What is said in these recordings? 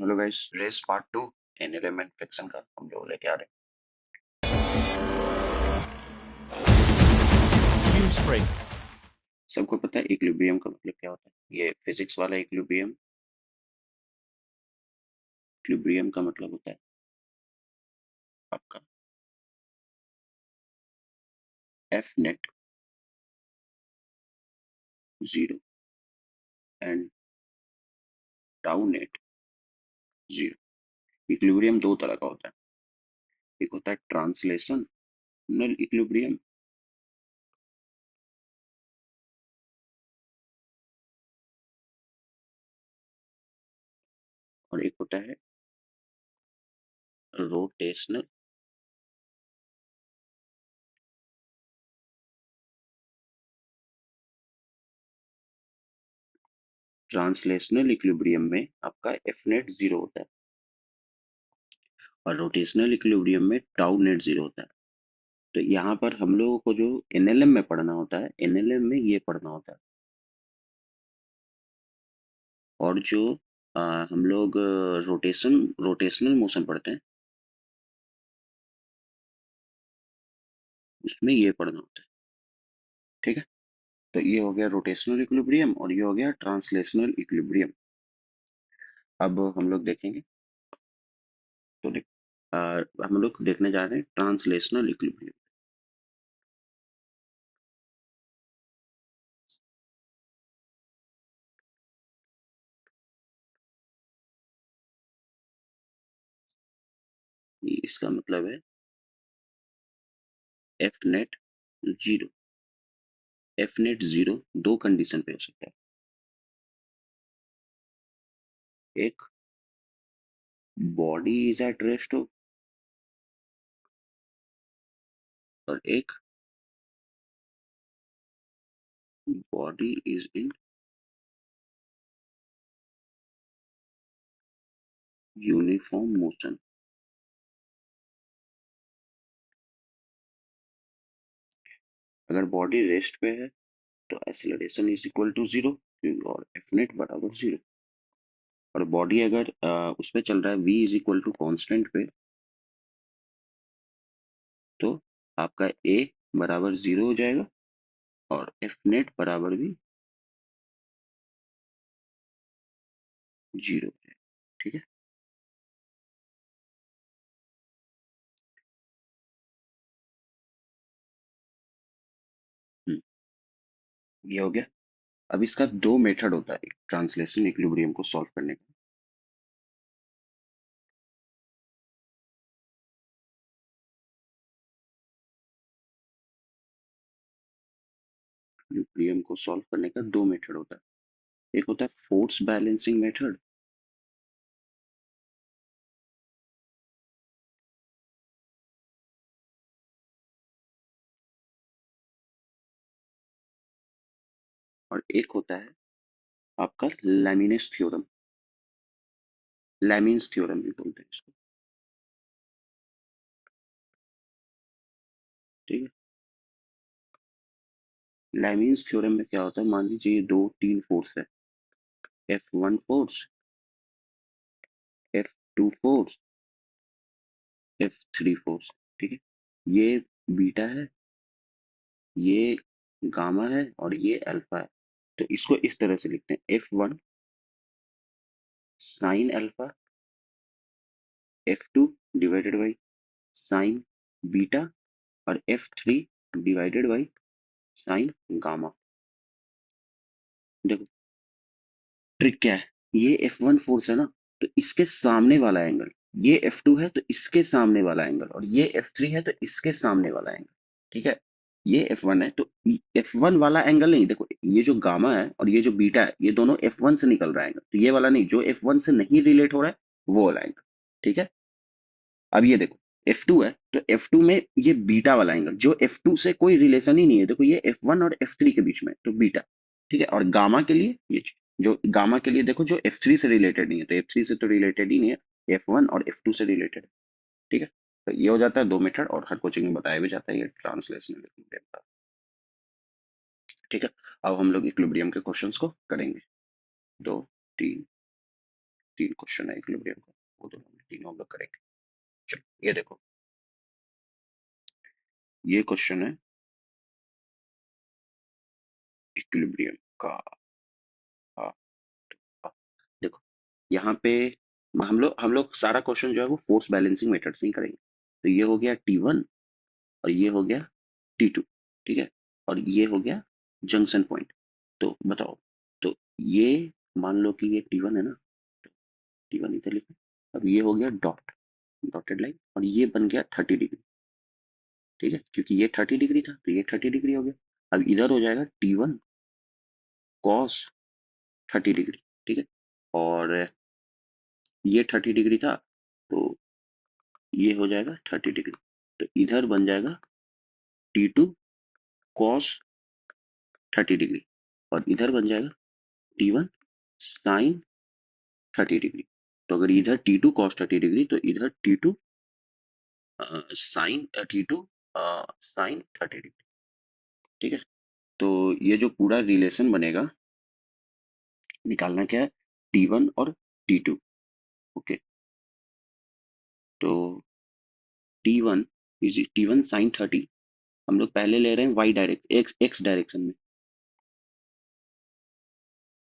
Hello guys, race part 2 an element friction का हम लोग लेके आ रहे Fume spray. हैं। सबको पता है इक्विलिब्रियम का मतलब क्या होता है? ये फिजिक्स वाला इक्विलिब्रियम। इक्विलिब्रियम का मतलब होता है आपका F net zero and tau net zero. Equilibrium दो तरह का होता है। एक होता है ट्रांसलेशनल इक्विलिब्रियम और एक होता है रोटेशनल। ट्रांसलेशनल इक्विलिब्रियम में आपका एफ नेट जीरो होता है और रोटेशनल इक्विलिब्रियम में टाउ नेट जीरो होता है। तो यहाँ पर हम लोगों को जो एनएलएम में पढ़ना होता है, एनएलएम में ये पढ़ना होता है। और जो हम लोग रोटेशनल मोशन पढ़ते हैं, उसमें ये पढ़ना होता है। ठीक है, तो ये हो गया रोटेशनल इक्विलिब्रियम और ये हो गया ट्रांसलेशनल इक्विलिब्रियम। अब हम लोग देखेंगे। तो हम लोग देखने जा रहे हैं ट्रांसलेशनल इक्विलिब्रियम। इसका मतलब है F net zero. F net zero दो कंडीशन पे हो सकता है। एक, बॉडी इज एट रेस्ट हो, और एक, body is in uniform motion. अगर बॉडी रेस्ट पे है तो acceleration is equal to zero और एफ नेट बराबर जीरो। और बॉडी अगर उस पे चल रहा है v is equal to constant पे, तो आपका a बराबर जीरो हो जाएगा और एफ नेट बराबर भी जीरो हो जाएगा। ठीक है। हम्म, ये हो गया। अब इसका दो मेथड होता है ट्रांसलेशन इक्विलिब्रियम को सॉल्व करने का। इक्विलिब्रियम को सॉल्व करने का दो मेथड होता है। एक होता है फोर्स बैलेंसिंग मेथड और एक होता है आपका लेमिनस थ्योरम। लेमिन्स थ्योरम भी बोलते हैं इसको। ठीक है। लेमिन्स थ्योरम में क्या होता है, मान लीजिए ये दो तीन फोर्स है, F1 force, F2 force, F3 force. ठीक है। ये बीटा है, ये गामा है और ये अल्फा है। तो इसको इस तरह से लिखते हैं, F1 sine alpha, F2 divided by sine beta और F3 divided by sine gamma. देखो ट्रिक क्या है, ये F1 फोर्स है ना, तो इसके सामने वाला एंगल, ये F2 है तो इसके सामने वाला एंगल, और ये F3 है तो इसके सामने वाला एंगल। ठीक है। ये F1 है तो F1 वाला एंगल नहीं, देखो ये जो गामा है और ये जो बीटा है, ये दोनों F1 से निकल रहा है एंगल, तो ये वाला नहीं, जो F1 से नहीं रिलेट हो रहा है वो वाला एंगल। ठीक है। अब ये देखो F2 है तो F2 में ये बीटा वाला एंगल, जो F2 से कोई रिलेशन ही नहीं है, देखो ये F1 और F3 के बीच में तो बीटा। ठीक है। और गामा के लिए ये चीज, जो गामा के लिए देखो, जो F3 से रिलेटेड नहीं है, तो F3 से तो रिलेटेड ही नहीं है, F1 और F2 से रिलेटेड है। ठीक है। तो ये हो जाता है दो मेथड, और हर कोचिंग में बताया भी जाता है ये ट्रांसलेशनल इक्विलिब्रियम। ठीक है। अब हम लोग इक्विलिब्रियम के क्वेश्चंस को करेंगे। दो, तीन, तीन क्वेश्चन है इक्विलिब्रियम का, वो दोनों हमने तीनों हम लोग करेंगे। चलो ये देखो, ये क्वेश्चन है इक्विलिब्रियम का। हाँ, हाँ, देखो यहाँ पे हम लोग सारा क्वेश्चन जो है वो फोर्स बैलेंसिंग मेथड से ही करेंगे। तो ये हो गया T1 और ये हो गया T2, ठीक है, और ये हो गया जंक्शन पॉइंट। तो बताओ, तो ये मान लो कि ये T1 है ना, T1 इधर लिखो। अब ये हो गया डॉटेड लाइन, और ये बन गया 30 डिग्री, ठीक है, क्योंकि ये 30 डिग्री था तो ये 30 डिग्री हो गया। अब इधर हो जाएगा T1 कॉस 30 डिग्री, ठीक है, और ये 30 डिग्री था तो ये हो जाएगा 30 डिग्री। तो इधर बन जाएगा T2 कॉस 30 डिग्री, और इधर बन जाएगा T1 साइन 30 डिग्री। तो अगर इधर T2 कॉस 30 डिग्री तो इधर T2 sign T2 sine 30 degree, ठीक है। तो ये जो पूरा रिलेशन बनेगा, निकालना क्या है, T1 और T2। ओके, तो T1 साइन 30 हम लोग पहले ले रहे हैं वाई डायरेक्शन, एक्स डायरेक्शन में,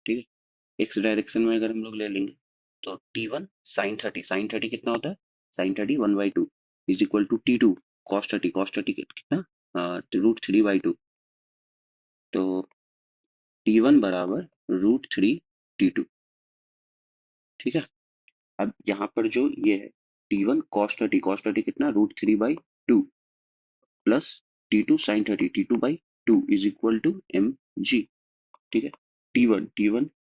ठीक है। एक्स डायरेक्शन में अगर हम लोग ले लेंगे तो T1 साइन 30 कितना होता है, sine 30 1/2 is equal to T2 cos 30 कितना, √3/2। तो T1 बराबर √3 T2, ठीक है। अब यहाँ पर जो ये है T1 कॉस 30 कितना √3/2 plus T2 sine 30 T2/2 is equal to mg, ठीक है। T1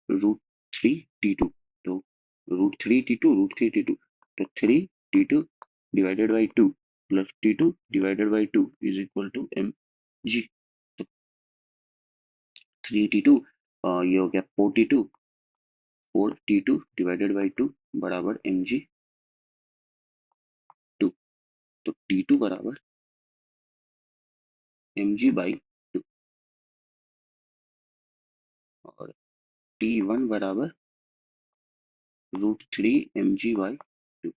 √3 T2, तो √3 T2 तो 3 T2 divided by 2 plus T2 divided by 2 is equal to mg। तो 3 T2, ये हो गया 4 T2 डिवाइडेड बाई 2 बराबर mg 2। तो T2 बराबर mg/2 और T1 बराबर √3 mg/2।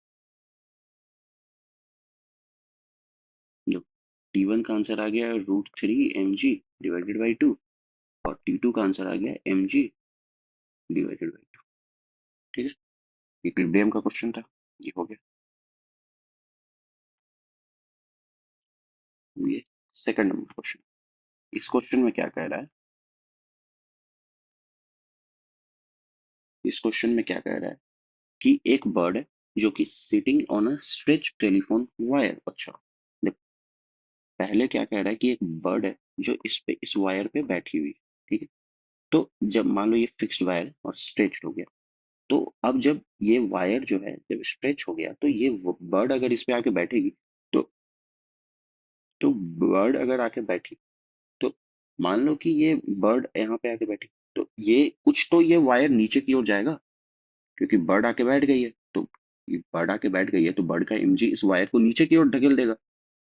लो, T1 का आंसर आ गया √3 mg/2 और T2 का आंसर आ गया mg/2, ठीक है। इक्विलिब्रियम का क्वेश्चन था, ये हो गया। ये सेकंड नंबर क्वेश्चन, इस क्वेश्चन में क्या कह रहा है, इस क्वेश्चन में क्या कह रहा है कि एक बर्ड है जो कि sitting on a stretch telephone wire. अच्छा, देखो पहले क्या कह रहा है कि एक बर्ड है जो इस वायर पे बैठी हुई है, ठीक है। तो जब मान लो ये फिक्स्ड वायर और स्ट्रेच हो गया, तो अब जब ये वायर जो है जब स्ट्रेच हो गया तो ये बर्ड अगर इस पे आके बैठेगी, तो बर्ड अगर आके बैठी, तो मान लो कि ये बर्ड यहाँ पे आके बैठी, तो ये कुछ तो ये वायर नीचे की ओर जाएगा, क्योंकि बर्ड आके बैठ गई है। तो ये बर्ड आके बैठ गई है तो बर्ड का एमजी इस वायर को नीचे की ओर ढकेल देगा।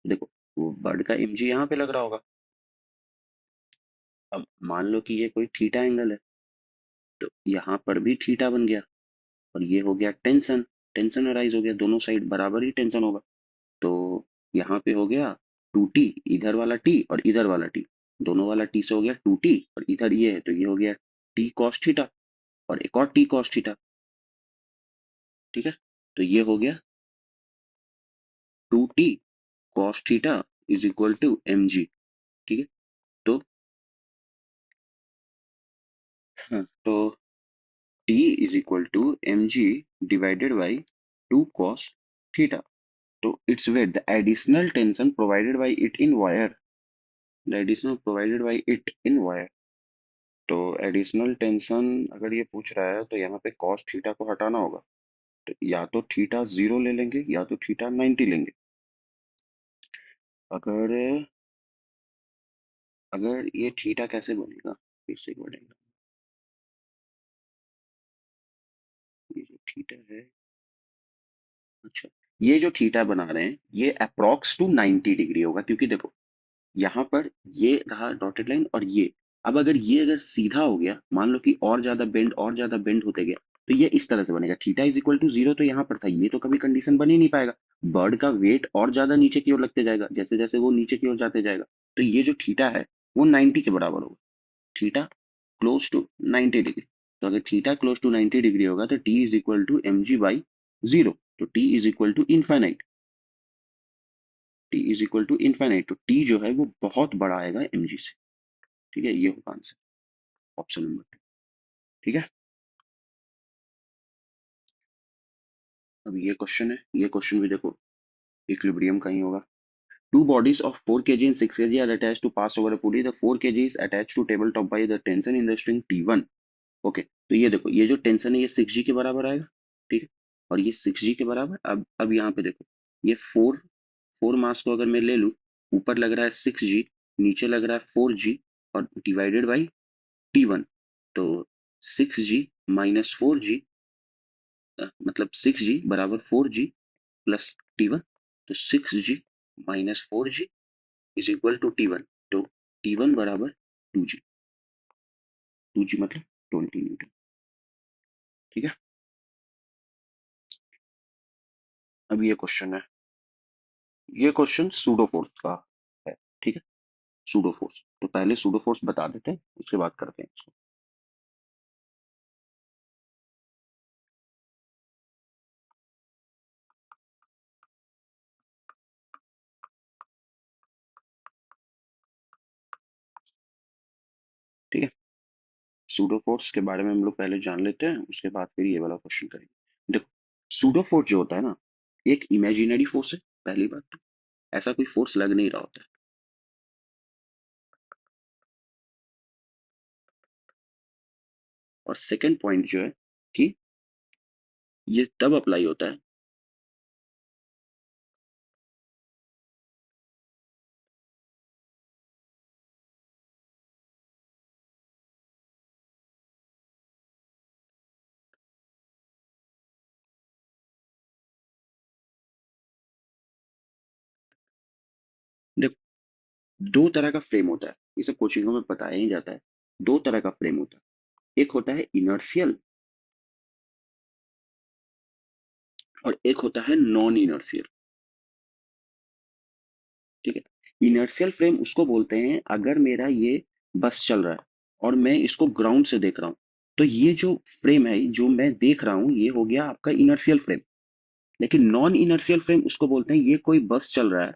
देखो, वो बर्ड का एमजी यहाँ पे लग रहा होगा। अब मान लो कि ये कोई थीटा एंगल है, तो यहाँ पर भी थीटा बन गया, और ये हो गया टेंशन, टेंशन अराइज हो गया, दोनों साइड बराबर ही टेंशन होगा। तो यहाँ पे हो गया 2t, इधर वाला t और इधर वाला t, दोनों वाला t से हो गया 2t, और इधर ये है तो ये हो गया t cos थीटा और एक और t cos थीटा, ठीक है। तो ये हो गया 2t cos theta is equal to mg, ठीक है। तो हाँ, तो t is equal to mg divided by 2 cos theta. तो it's wait the additional tension provided by it in wire, the additional provided by it in wire. तो additional tension अगर ये पूछ रहा है तो यहाँ पे cos थीटा को हटाना होगा, तो या तो थीटा 0 ले लेंगे या तो थीटा 90 लेंगे। अगर अगर ये थीटा कैसे बनेगा, फिर से बढ़ेगा, ये जो थीटा है, अच्छा, ये जो थीटा बना रहे हैं ये अप्रोक्स टू 90 डिग्री होगा, क्योंकि देखो यहाँ पर ये रहा डॉटेड लाइन और ये, अब अगर ये अगर सीधा हो गया, मान लो कि और ज्यादा बेंड होते गया, तो ये इस तरह से बनेगा, theta is equal to zero तो यहाँ पर था, ये तो कभी कंडीशन बन ही नहीं पाएगा। बर्ड का वेट और ज्यादा नीचे की ओर लगते जाएगा, जैसे जैसे वो नीचे की ओर जाते जाएगा। तो ये जो थीटा है वो 90 के बराबर होगा, थीटा क्लोज टू 90 डिग्री। तो अगर थीटा क्लोज टू 90 डिग्री होगा तो T is equal to M G by zero, तो T is equal to infinite, T is equal to infinite, तो टी जो है वो बहुत बड़ा आएगा एम जी से। ठीक है, ये होगा आंसर, ऑप्शन नंबर 2। ठीक है, अब ये क्वेश्चन है, ये क्वेश्चन भी देखो इक्विलिब्रियम का ही होगा। Two bodies of 4 kg and 6 kg are attached to pass over a pulley. The 4 kg is attached to tabletop by the tension in the string T1. Okay, तो ये देखो, ये जो टेंशन है ये 6G के बराबर आएगा। ठीक है, और ये 6G के बराबर, अब यहाँ पे देखो, ये फोर मास को अगर मैं ले लूँ, ऊपर लग रहा है 6G, नीचे लग रहा है 4G, और डिवाइडेड बाई T1, तो 6G माइनस 4G, मतलब 6G बराबर 4G प्लस T1, तो 6G minus 4G is equal to T one, तो टी वन बराबर 2G, 2G मतलब 20 न्यूटन। ठीक है, अब ये क्वेश्चन है, ये क्वेश्चन सूडो फोर्स का है। ठीक है, सूडो फोर्स, तो पहले सूडो फोर्स बता देते हैं, उसके बाद करते हैं इसको। ठीक है, सूडो फोर्स के बारे में हम लोग पहले जान लेते हैं, उसके बाद फिर ये वाला क्वेश्चन करेंगे। देखो, सूडो फोर्स जो होता है ना, एक इमेजिनरी फोर्स है, पहली बात तो, ऐसा कोई फोर्स लग नहीं रहा होता है। और सेकंड पॉइंट जो है कि ये तब अप्लाई होता है, देखो, दो तरह का फ्रेम होता है, ये सब कोचिंगों में बताया ही जाता है। दो तरह का फ्रेम होता है, एक होता है इनर्शियल और एक होता है नॉन इनर्शियल। ठीक है, इनर्शियल फ्रेम उसको बोलते हैं अगर मेरा ये बस चल रहा है और मैं इसको ग्राउंड से देख रहा हूं, तो ये जो फ्रेम है जो मैं देख रहा हूं ये हो गया आपका इनर्शियल फ्रेम। लेकिन नॉन इनर्शियल फ्रेम उसको बोलते हैं ये कोई बस चल रहा है,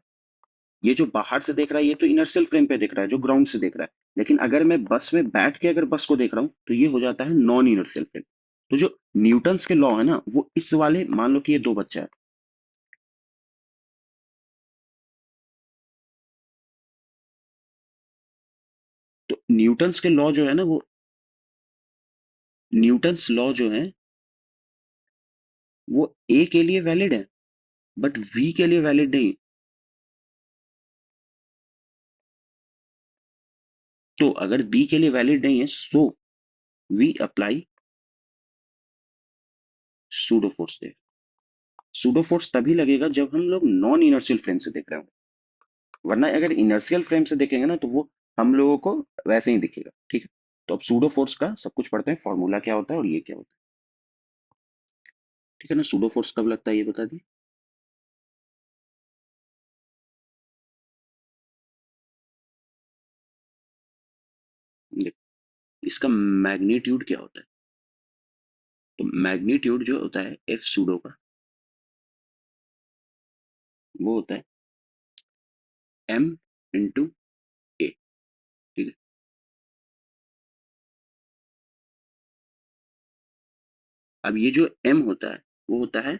ये जो बाहर से देख रहा है ये तो इनर्शियल फ्रेम पे देख रहा है, जो ग्राउंड से देख रहा है, लेकिन अगर मैं बस में बैठ के अगर बस को देख रहा हूं तो ये हो जाता है नॉन इनर्शियल फ्रेम। तो जो न्यूटन्स के लॉ है ना, वो इस वाले, मान लो कि ये दो बच्चा है, तो न्यूटन्स के लॉ जो है ना वो, न्यूटन्स लॉ जो है वो ए के लिए वैलिड है बट वी के लिए वैलिड नहीं। तो अगर बी के लिए वैलिड नहीं है, so we apply pseudo force दे। सूडो फोर्स तभी लगेगा जब हम लोग नॉन इनर्शियल फ्रेम से देख रहे हो, वरना अगर इनर्शियल फ्रेम से देखेंगे ना तो वो हम लोगों को वैसे ही दिखेगा। ठीक है, तो अब सूडो फोर्स का सब कुछ पढ़ते हैं, फॉर्मूला क्या होता है और ये क्या होता है। ठीक है ना, सूडो फोर्स कब लगता है ये बता दिए। देखो, इसका मैग्नीट्यूड क्या होता है, तो मैग्नीट्यूड जो होता है एफ सूडो का, वो होता है एम इंटू ए। ठीक है, अब ये जो एम होता है वो होता है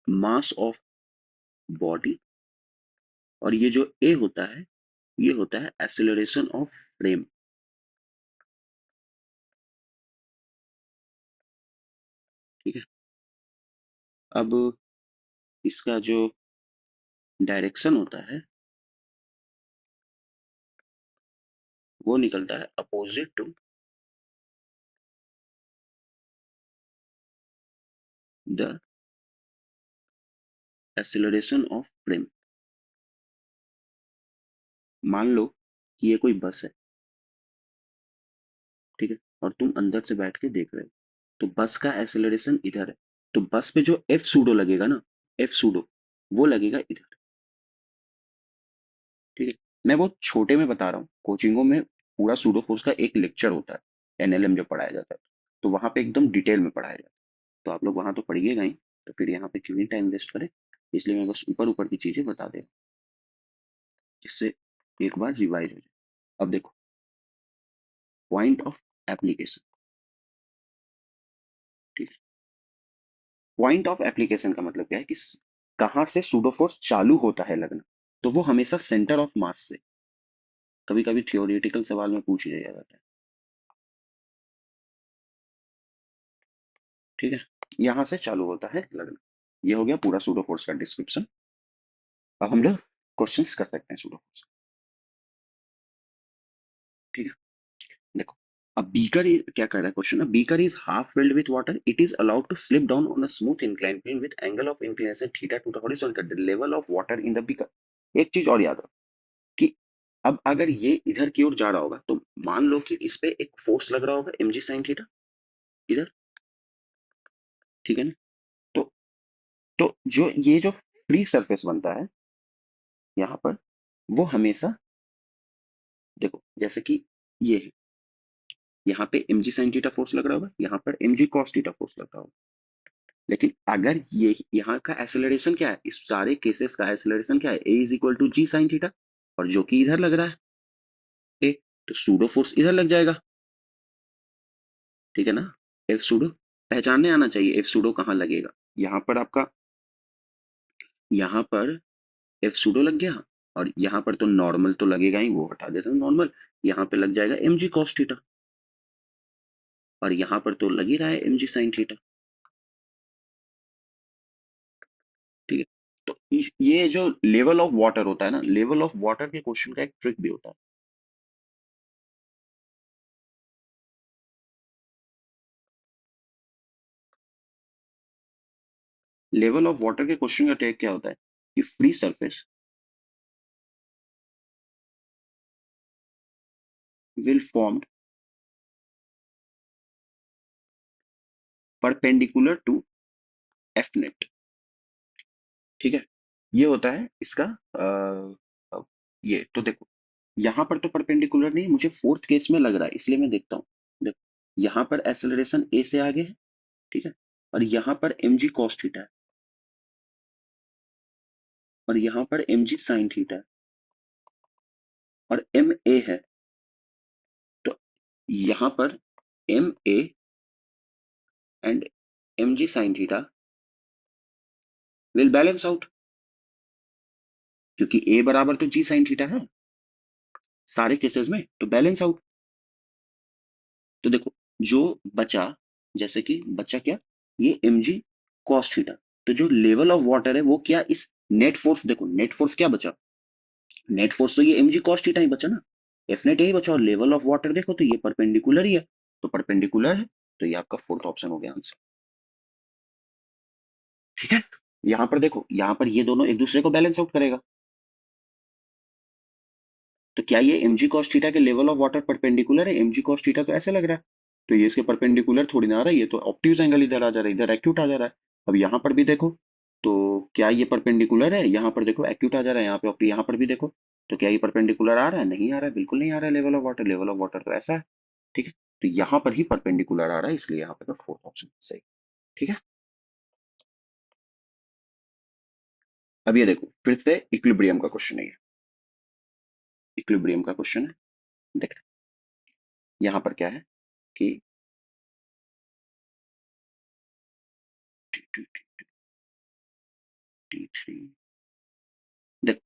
मास ऑफ बॉडी, और ये जो ए होता है ये होता है एक्सेलरेशन ऑफ फ्रेम। ठीक है, अब इसका जो डायरेक्शन होता है वो निकलता है opposite to the acceleration of frame. मान लो कि ये कोई बस है, ठीक है, और तुम अंदर से बैठ के देख रहे हो, तो बस का एक्सेलरेशन इधर है, तो बस पे जो एफ सूडो लगेगा ना, एफ सूडो, वो लगेगा इधर। ठीक है, मैं बहुत छोटे में बता रहा हूँ, कोचिंगों में पूरा सूडो फोर्स का एक लेक्चर होता है, एनएलएम जो पढ़ाया जाता है, तो वहां पे एकदम डिटेल में पढ़ाया जाता है। तो आप लोग वहां तो पढ़िएगा ही, तो फिर यहाँ पे क्यों ही टाइम वेस्ट करें। इसलिए मैं बस ऊपर ऊपर की चीजें बता दे रहा हूँ, जिससे एक बार रिवाइज हो जाए। अब देखो, पॉइंट ऑफ एप्लीकेशन। ठीक है, पॉइंट ऑफ एप्लीकेशन का मतलब क्या है कि कहाँ से सूडो फोर्स चालू होता है लगना, तो वो हमेशा सेंटर ऑफ मास से। कभी कभी थियोरेटिकल सवाल में पूछ लिया जाता है। ठीक है, यहाँ से चालू होता है लगना। ये हो गया पूरा सूडो फोर्स का डिस्क्रिप्शन। अब हम लोग क्वेश्चंस कर सकते हैं सूडो फोर्स। ठीक है, देखो, a beaker is, क्या कर रहा है question, a beaker is half filled with water, it is allowed to slip down on a smooth inclined plane with angle of inclination theta to the horizontal, the level of water in the beaker। एक चीज और याद रखो कि अब अगर ये इधर की ओर जा रहा होगा, तो मान लो कि इस पे एक फोर्स लग रहा होगा mg sin थीटा इधर। ठीक है ना, तो जो ये जो फ्री सरफेस बनता है यहाँ पर, वो हमेशा, देखो जैसे कि ये है, यहाँ पे mg sin थीटा फोर्स लग रहा होगा, यहाँ पर mg cos थीटा फोर्स लग रहा होगा। लेकिन अगर ये यहाँ का एक्सेलरेशन क्या है, इस सारे केसेस का एक्सेलरेशन क्या है, a is equal to G sine theta, और जो कि इधर लग रहा है ए, तो सूडो फोर्स इधर लग जाएगा। ठीक है ना, एफ सूडो पहचानने आना चाहिए, एफ सूडो कहाँ लगेगा। यहाँ पर आपका, यहाँ पर एफ सूडो लग गया, और यहाँ पर तो नॉर्मल तो लगेगा ही, वो हटा देता हूँ नॉर्मल। यहाँ पे लग जाएगा एम जी कॉस थीटा, और यहाँ पर तो लग ही रहा है एम जी साइन थीटा। ठीक है, तो ये जो लेवल ऑफ वाटर होता है ना, लेवल ऑफ वाटर के क्वेश्चन का एक ट्रिक भी होता है। लेवल ऑफ वाटर के क्वेश्चन का ट्रिक क्या होता है कि free surface will formed perpendicular to F net। ठीक है, ये होता है इसका ये तो देखो, यहाँ पर तो परपेंडिकुलर नहीं, मुझे फोर्थ केस में लग रहा है, इसलिए मैं देखता हूँ। देखो, यहाँ पर एक्सेलरेशन ए से आगे है। ठीक है, और यहाँ पर एम जी कॉस थीटा है, और यहाँ पर एम जी साइन थीटा है, और एम ए है। तो यहाँ पर M A and M G sine theta will balance out, क्योंकि ए बराबर तो जी साइन थीटा है सारे केसेस में, तो बैलेंस आउट। तो देखो, जो बचा, जैसे कि बचा क्या, ये एम जी कॉस थीटा, तो जो लेवल ऑफ वाटर है वो क्या, इस नेट फोर्स, देखो नेट फोर्स क्या बचा, नेट फोर्स तो ये एम जी कॉस थीटा ही बचा ना, एफ नेट यही बचा, और लेवल ऑफ वाटर देखो तो ये परपेंडिकुलर ही है, तो परपेंडिकुलर है, तो ये आपका फोर्थ ऑप्शन हो गया आंसर। ठीक है, यहाँ पर देखो, यहाँ पर ये दोनों एक दूसरे को बैलेंस आउट करेगा, तो क्या ये एम जी कॉस थीटा के लेवल ऑफ वाटर परपेंडिकुलर है, एम जी कॉस थीटा तो ऐसे लग रहा है, तो ये इसके परपेंडिकुलर थोड़ी ना आ रहा है, ये तो ऑब्ट्यूज एंगल इधर आ जा रहा है, इधर एक्यूट आ जा रहा है। अब यहाँ पर भी देखो, तो क्या ये परपेंडिकुलर है, यहाँ पर देखो एक्यूट आ जा रहा है, यहाँ पे यहाँ पर भी देखो, तो क्या ये परपेंडिकुलर आ रहा है, नहीं आ रहा है, बिल्कुल नहीं आ रहा है level of water, level of water तो ऐसा है। ठीक है, तो यहाँ पर ही परपेंडिकुलर आ रहा है, इसलिए यहाँ पे तो फोर्थ ऑप्शन सही। ठीक है, अब ये देखो फिर से इक्विलिब्रियम का क्वेश्चन है, ये इक्विलिब्रियम का क्वेश्चन है। देख, यहाँ पर क्या है कि T3, देख,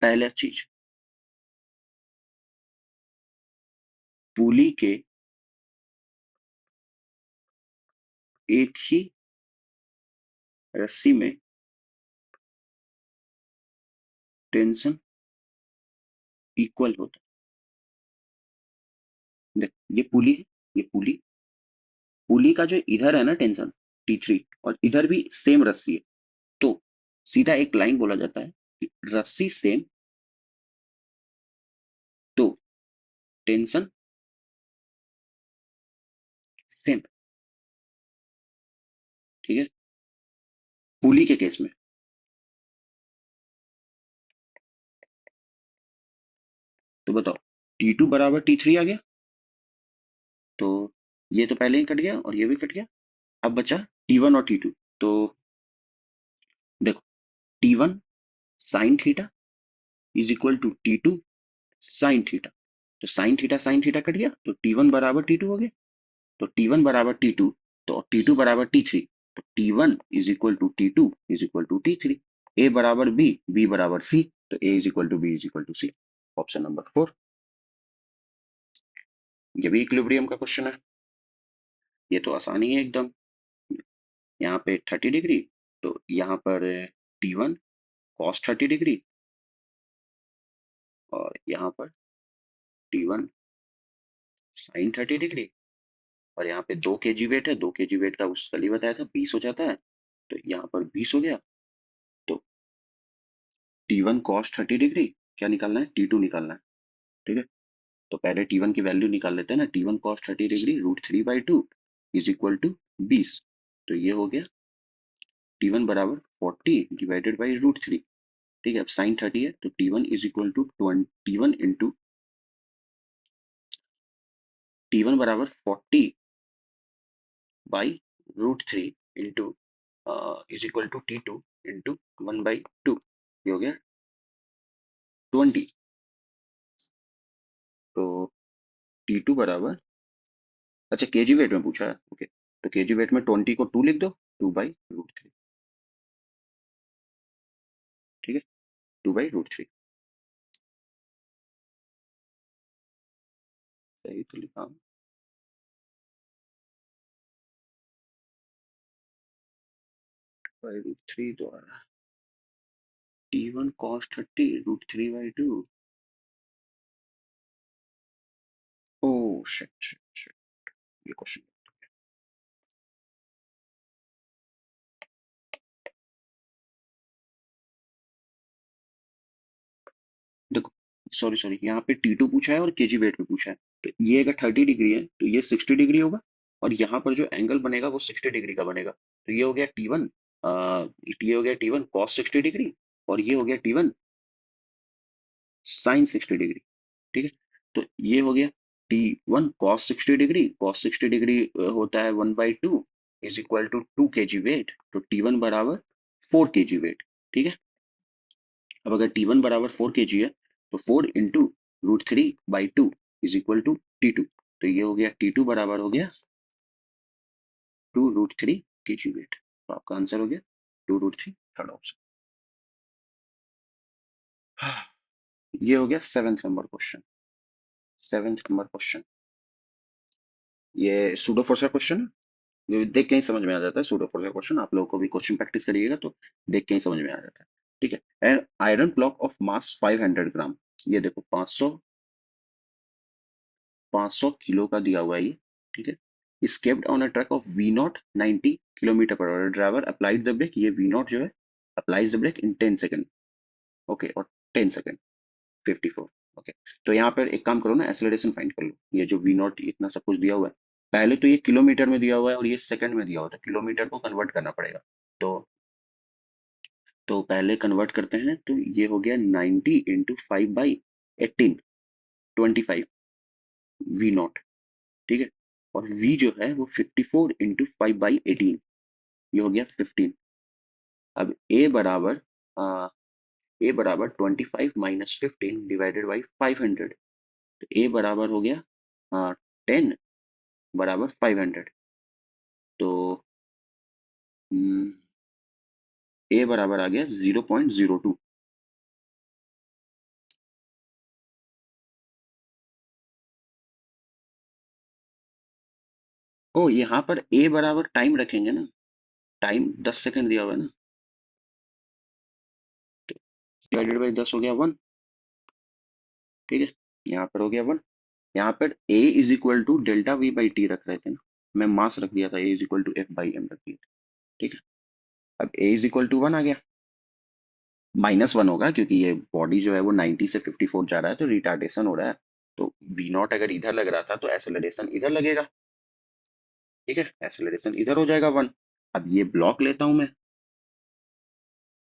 पहला चीज, पुली के एक ही रस्सी में टेंशन इक्वल होता है। देख, ये पुली है, ये पुली, पुली का जो इधर है ना टेंशन T3, और इधर भी सेम रस्सी है, तो सीधा एक लाइन बोला जाता है कि रस्सी सेम तो टेंशन सेम। ठीक है, पुली के केस में। तो बताओ, T2 बराबर T3 आ गया, तो ये तो पहले ही कट गया और ये भी कट गया। अब बचा T1 और T2। तो देखो, T1 sine theta is equal to T2 sine theta. तो साइन थीटा कट गया, तो T1 बराबर T2 हो गया। तो T1 बराबर T2, तो T2 बराबर T3। तो T1 is equal to T2 is equal to T3। A बराबर बी, बी बराबर सी, तो A is equal to B is equal to C. Option number 4। ये भी इक्विलिब्रियम का क्वेश्चन है। ये तो आसान ही है एकदम। यहाँ पे 30 डिग्री, तो यहाँ पर T1 कॉस 30 डिग्री, और यहाँ पर T1 साइन 30 डिग्री, और यहाँ पे 2 kg वेट है, 2 kg वेट का उस कल ही बताया था 20 हो जाता है, तो यहाँ पर 20 हो गया। तो T1 कॉस 30 डिग्री, क्या निकालना है, T2 निकालना है। ठीक है, तो पहले T1 की वैल्यू निकाल लेते हैं ना। T1 cos 30 degree √3/2 is equal to 20। तो ये हो गया T1 बराबर 40 डिवाइडेड बाई √3। ठीक है, अब साइन 30 है, तो T1 is equal to T1 बराबर 40 बाई √3 into is equal to T2 into 1/2। ये हो गया 20। तो T2 बराबर, अच्छा केजी वेट में पूछा है, ओके, तो केजी वेट में 20 को 2 लिख दो, 2/√3। ठीक है, 2/√3। सही तो लिखा हूँ। √3 द्वारा T1 cos 30 √3/2। Oh shit shit shit, ये क्वेश्चन। देखो, सॉरी सॉरी, यहाँ पे T2 पूछा है और केजी वेट में पूछा है। तो ये अगर 30 डिग्री है, तो ये 60 डिग्री होगा, और यहाँ पर जो एंगल बनेगा वो 60 डिग्री का बनेगा। तो ये हो गया T1, ये हो गया T1 cos 60 डिग्री, और ये हो गया T1 साइन 60 डिग्री। ठीक है, तो ये हो गया T1 cos 60 degree, cos 60 degree होता है 1/2 is equal to 2 kg weight, तो T1 बराबर 4 kg वेट। ठीक है, अब अगर T1 बराबर 4 kg है, तो 4 into √3/2 is equal to T2। तो ये हो गया T2 बराबर हो गया 2 √3 kg वेट। तो आपका आंसर हो गया 2 √3, थर्ड ऑप्शन। ये हो गया 7th number question. 7th number question, ये सूडो फोर्स का क्वेश्चन है। ये देख के ही समझ में आ जाता है, सूडो फोर्स का क्वेश्चन। आप लोगों को भी क्वेश्चन प्रैक्टिस करिएगा तो देख के ही समझ में आ जाता है। ठीक है, an iron block of mass 500 ग्राम, ये देखो 500 किलो का दिया हुआ है ये। ठीक है, is kept on a track of V0 90 km/h। Driver applied the brake, ये V0 जो है applies the brake in 10 second. Okay, और 10 सेकंड 54। ओके, तो यहाँ पर एक काम करो ना, एक्सेलरेशन फाइंड कर लो। ये जो V0 इतना सब कुछ दिया हुआ है, पहले तो ये किलोमीटर में दिया हुआ है और ये सेकंड में दिया हुआ है, तो किलोमीटर को कन्वर्ट करना पड़ेगा। तो पहले कन्वर्ट करते हैं, तो ये हो गया 90 इंटू 5/18, 25 V0। ठीक है, और V जो है वो 54 इंटू 5/18, ये हो गया 15। अब ए बराबर 25 - 15 डिवाइडेड बाई 500। तो ए बराबर हो गया 10 बराबर 500। तो ए बराबर आ गया 0.02। ओ, यहाँ पर ए बराबर टाइम रखेंगे ना, टाइम 10 सेकंड दिया हुआ है ना, डिवाइडेड बाई 10 हो गया 1। ठीक है, यहाँ पर हो गया 1। यहाँ पर ए इज इक्वल टू ΔV/T रख रहे थे ना, मैं मास रख दिया था, ए इज इक्वल टू F/m रख दिया था। ठीक है, अब ए इज इक्वल टू 1 आ गया, -1 होगा क्योंकि ये बॉडी जो है वो 90 से 54 जा रहा है, तो रिटार्डेशन हो रहा है। तो V0 अगर इधर लग रहा था, तो एक्सेलरेशन इधर लगेगा। ठीक है, एक्सेलरेशन इधर हो जाएगा 1। अब ये ब्लॉक लेता हूं मैं,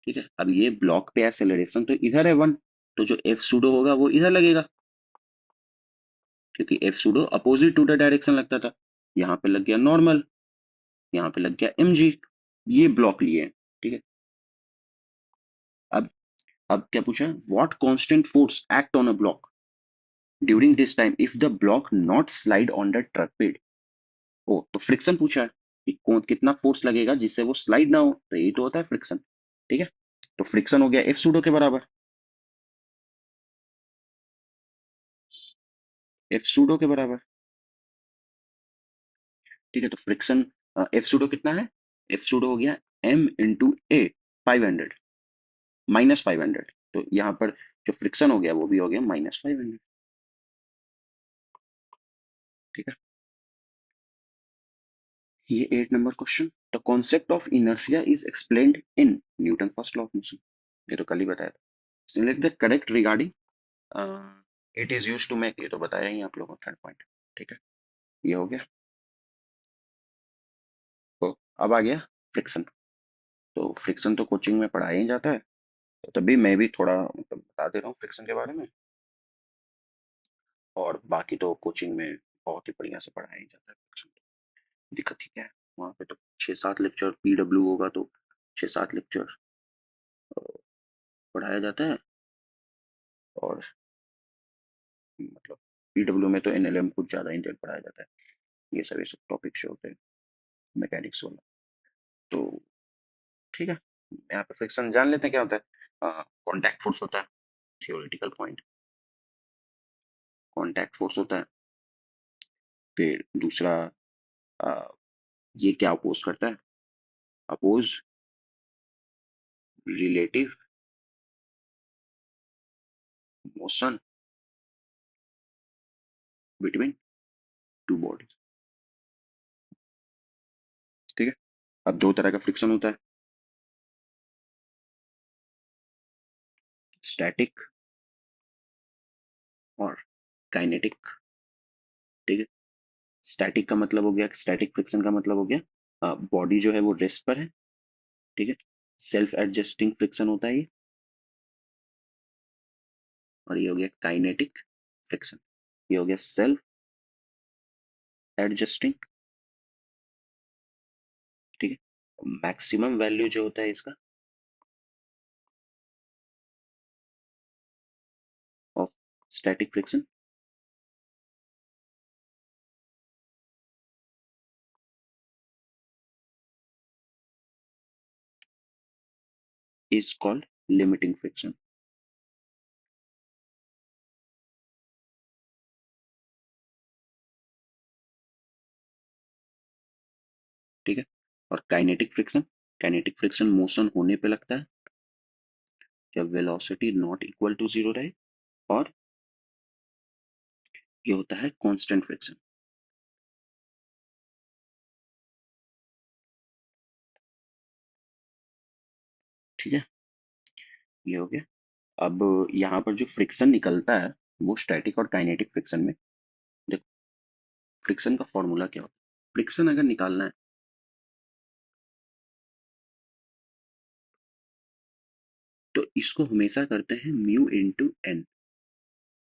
ठीक है। अब ये ब्लॉक पे एक्सेलरेशन तो इधर है 1, तो जो एफ सूडो होगा वो इधर लगेगा, क्योंकि F pseudo opposite to the direction लगता था। यहाँ पे लग गया नॉर्मल, यहाँ पे लग गया mg। ये ब्लॉक लिए हैं, ठीक है। अब अब क्या पूछा है, what constant force act on a block during this time if the block not slide on the trapped. Oh, तो फ्रिक्शन पूछा है कि कौन कितना फोर्स लगेगा जिससे वो स्लाइड ना हो, तो ये तो होता है फ्रिक्शन, ठीक है। तो फ्रिक्शन हो गया एफ सूडो के बराबर, एफ सूडो के बराबर, ठीक है। तो फ्रिक्शन एफ सूडो कितना है, एफ सूडो हो गया m इंटू ए, 500 -500, तो यहाँ पर जो फ्रिक्शन हो गया वो भी हो गया -500, ठीक है। ये 8 number question, the concept of inertia is explained in Newton first law of motion. ये तो कल ही बताया था। Select the correct regarding it is use to make, ये तो बताया ही आप लोगों को, थर्ड पॉइंट, ठीक है। ये हो गया। तो अब आ गया फ्रिक्शन। तो फ्रिक्शन तो कोचिंग में पढ़ाया ही जाता है, तो तभी मैं भी थोड़ा मतलब बता दे रहा हूँ फ्रिक्शन के बारे में। और बाकी तो कोचिंग में बहुत ही बढ़िया से पढ़ाया ही जाता है फ्रिक्शन। दिक्कत ही क्या है, वहाँ पे तो 6-7 लेक्चर पीडब्ल्यू होगा, तो 6-7 लेक्चर पढ़ाया जाता है। और मतलब पीडब्ल्यू में तो एनएलएम कुछ ज्यादा इंटेल पढ़ाया जाता है, ये सब टॉपिक जो होते हैं मैकेनिक्स वाला। तो ठीक है, यहाँ पे फ्रिक्शन जान लेते हैं क्या होता है। कॉन्टैक्ट फोर्स होता है, थियोरेटिकल पॉइंट, कॉन्टैक्ट फोर्स होता है। फिर दूसरा, अ, ये क्या अपोज करता है, oppose relative motion between two bodies, ठीक है। अब दो तरह का फ्रिक्शन होता है, स्टैटिक और काइनेटिक, ठीक है। स्टैटिक का मतलब हो गया, स्टैटिक फ्रिक्शन का मतलब हो गया बॉडी जो है वो रेस्ट पर है, ठीक है। सेल्फ एडजस्टिंग फ्रिक्शन होता है ये। और ये हो गया काइनेटिक फ्रिक्शन, ये हो गया सेल्फ एडजस्टिंग, ठीक है। मैक्सिमम वैल्यू जो होता है इसका of static friction is called limiting friction, ठीक है। और kinetic friction, kinetic friction motion होने पे लगता है जब velocity not equal to zero रहे, और ये होता है कांस्टेंट फ्रिक्शन, ठीक है। ये हो गया। अब यहाँ पर जो फ्रिक्शन निकलता है वो स्टैटिक और काइनेटिक फ्रिक्शन में, देखो फ्रिक्शन का फॉर्मूला क्या होता है, फ्रिक्शन अगर निकालना है तो इसको हमेशा करते हैं म्यू इंटू एन,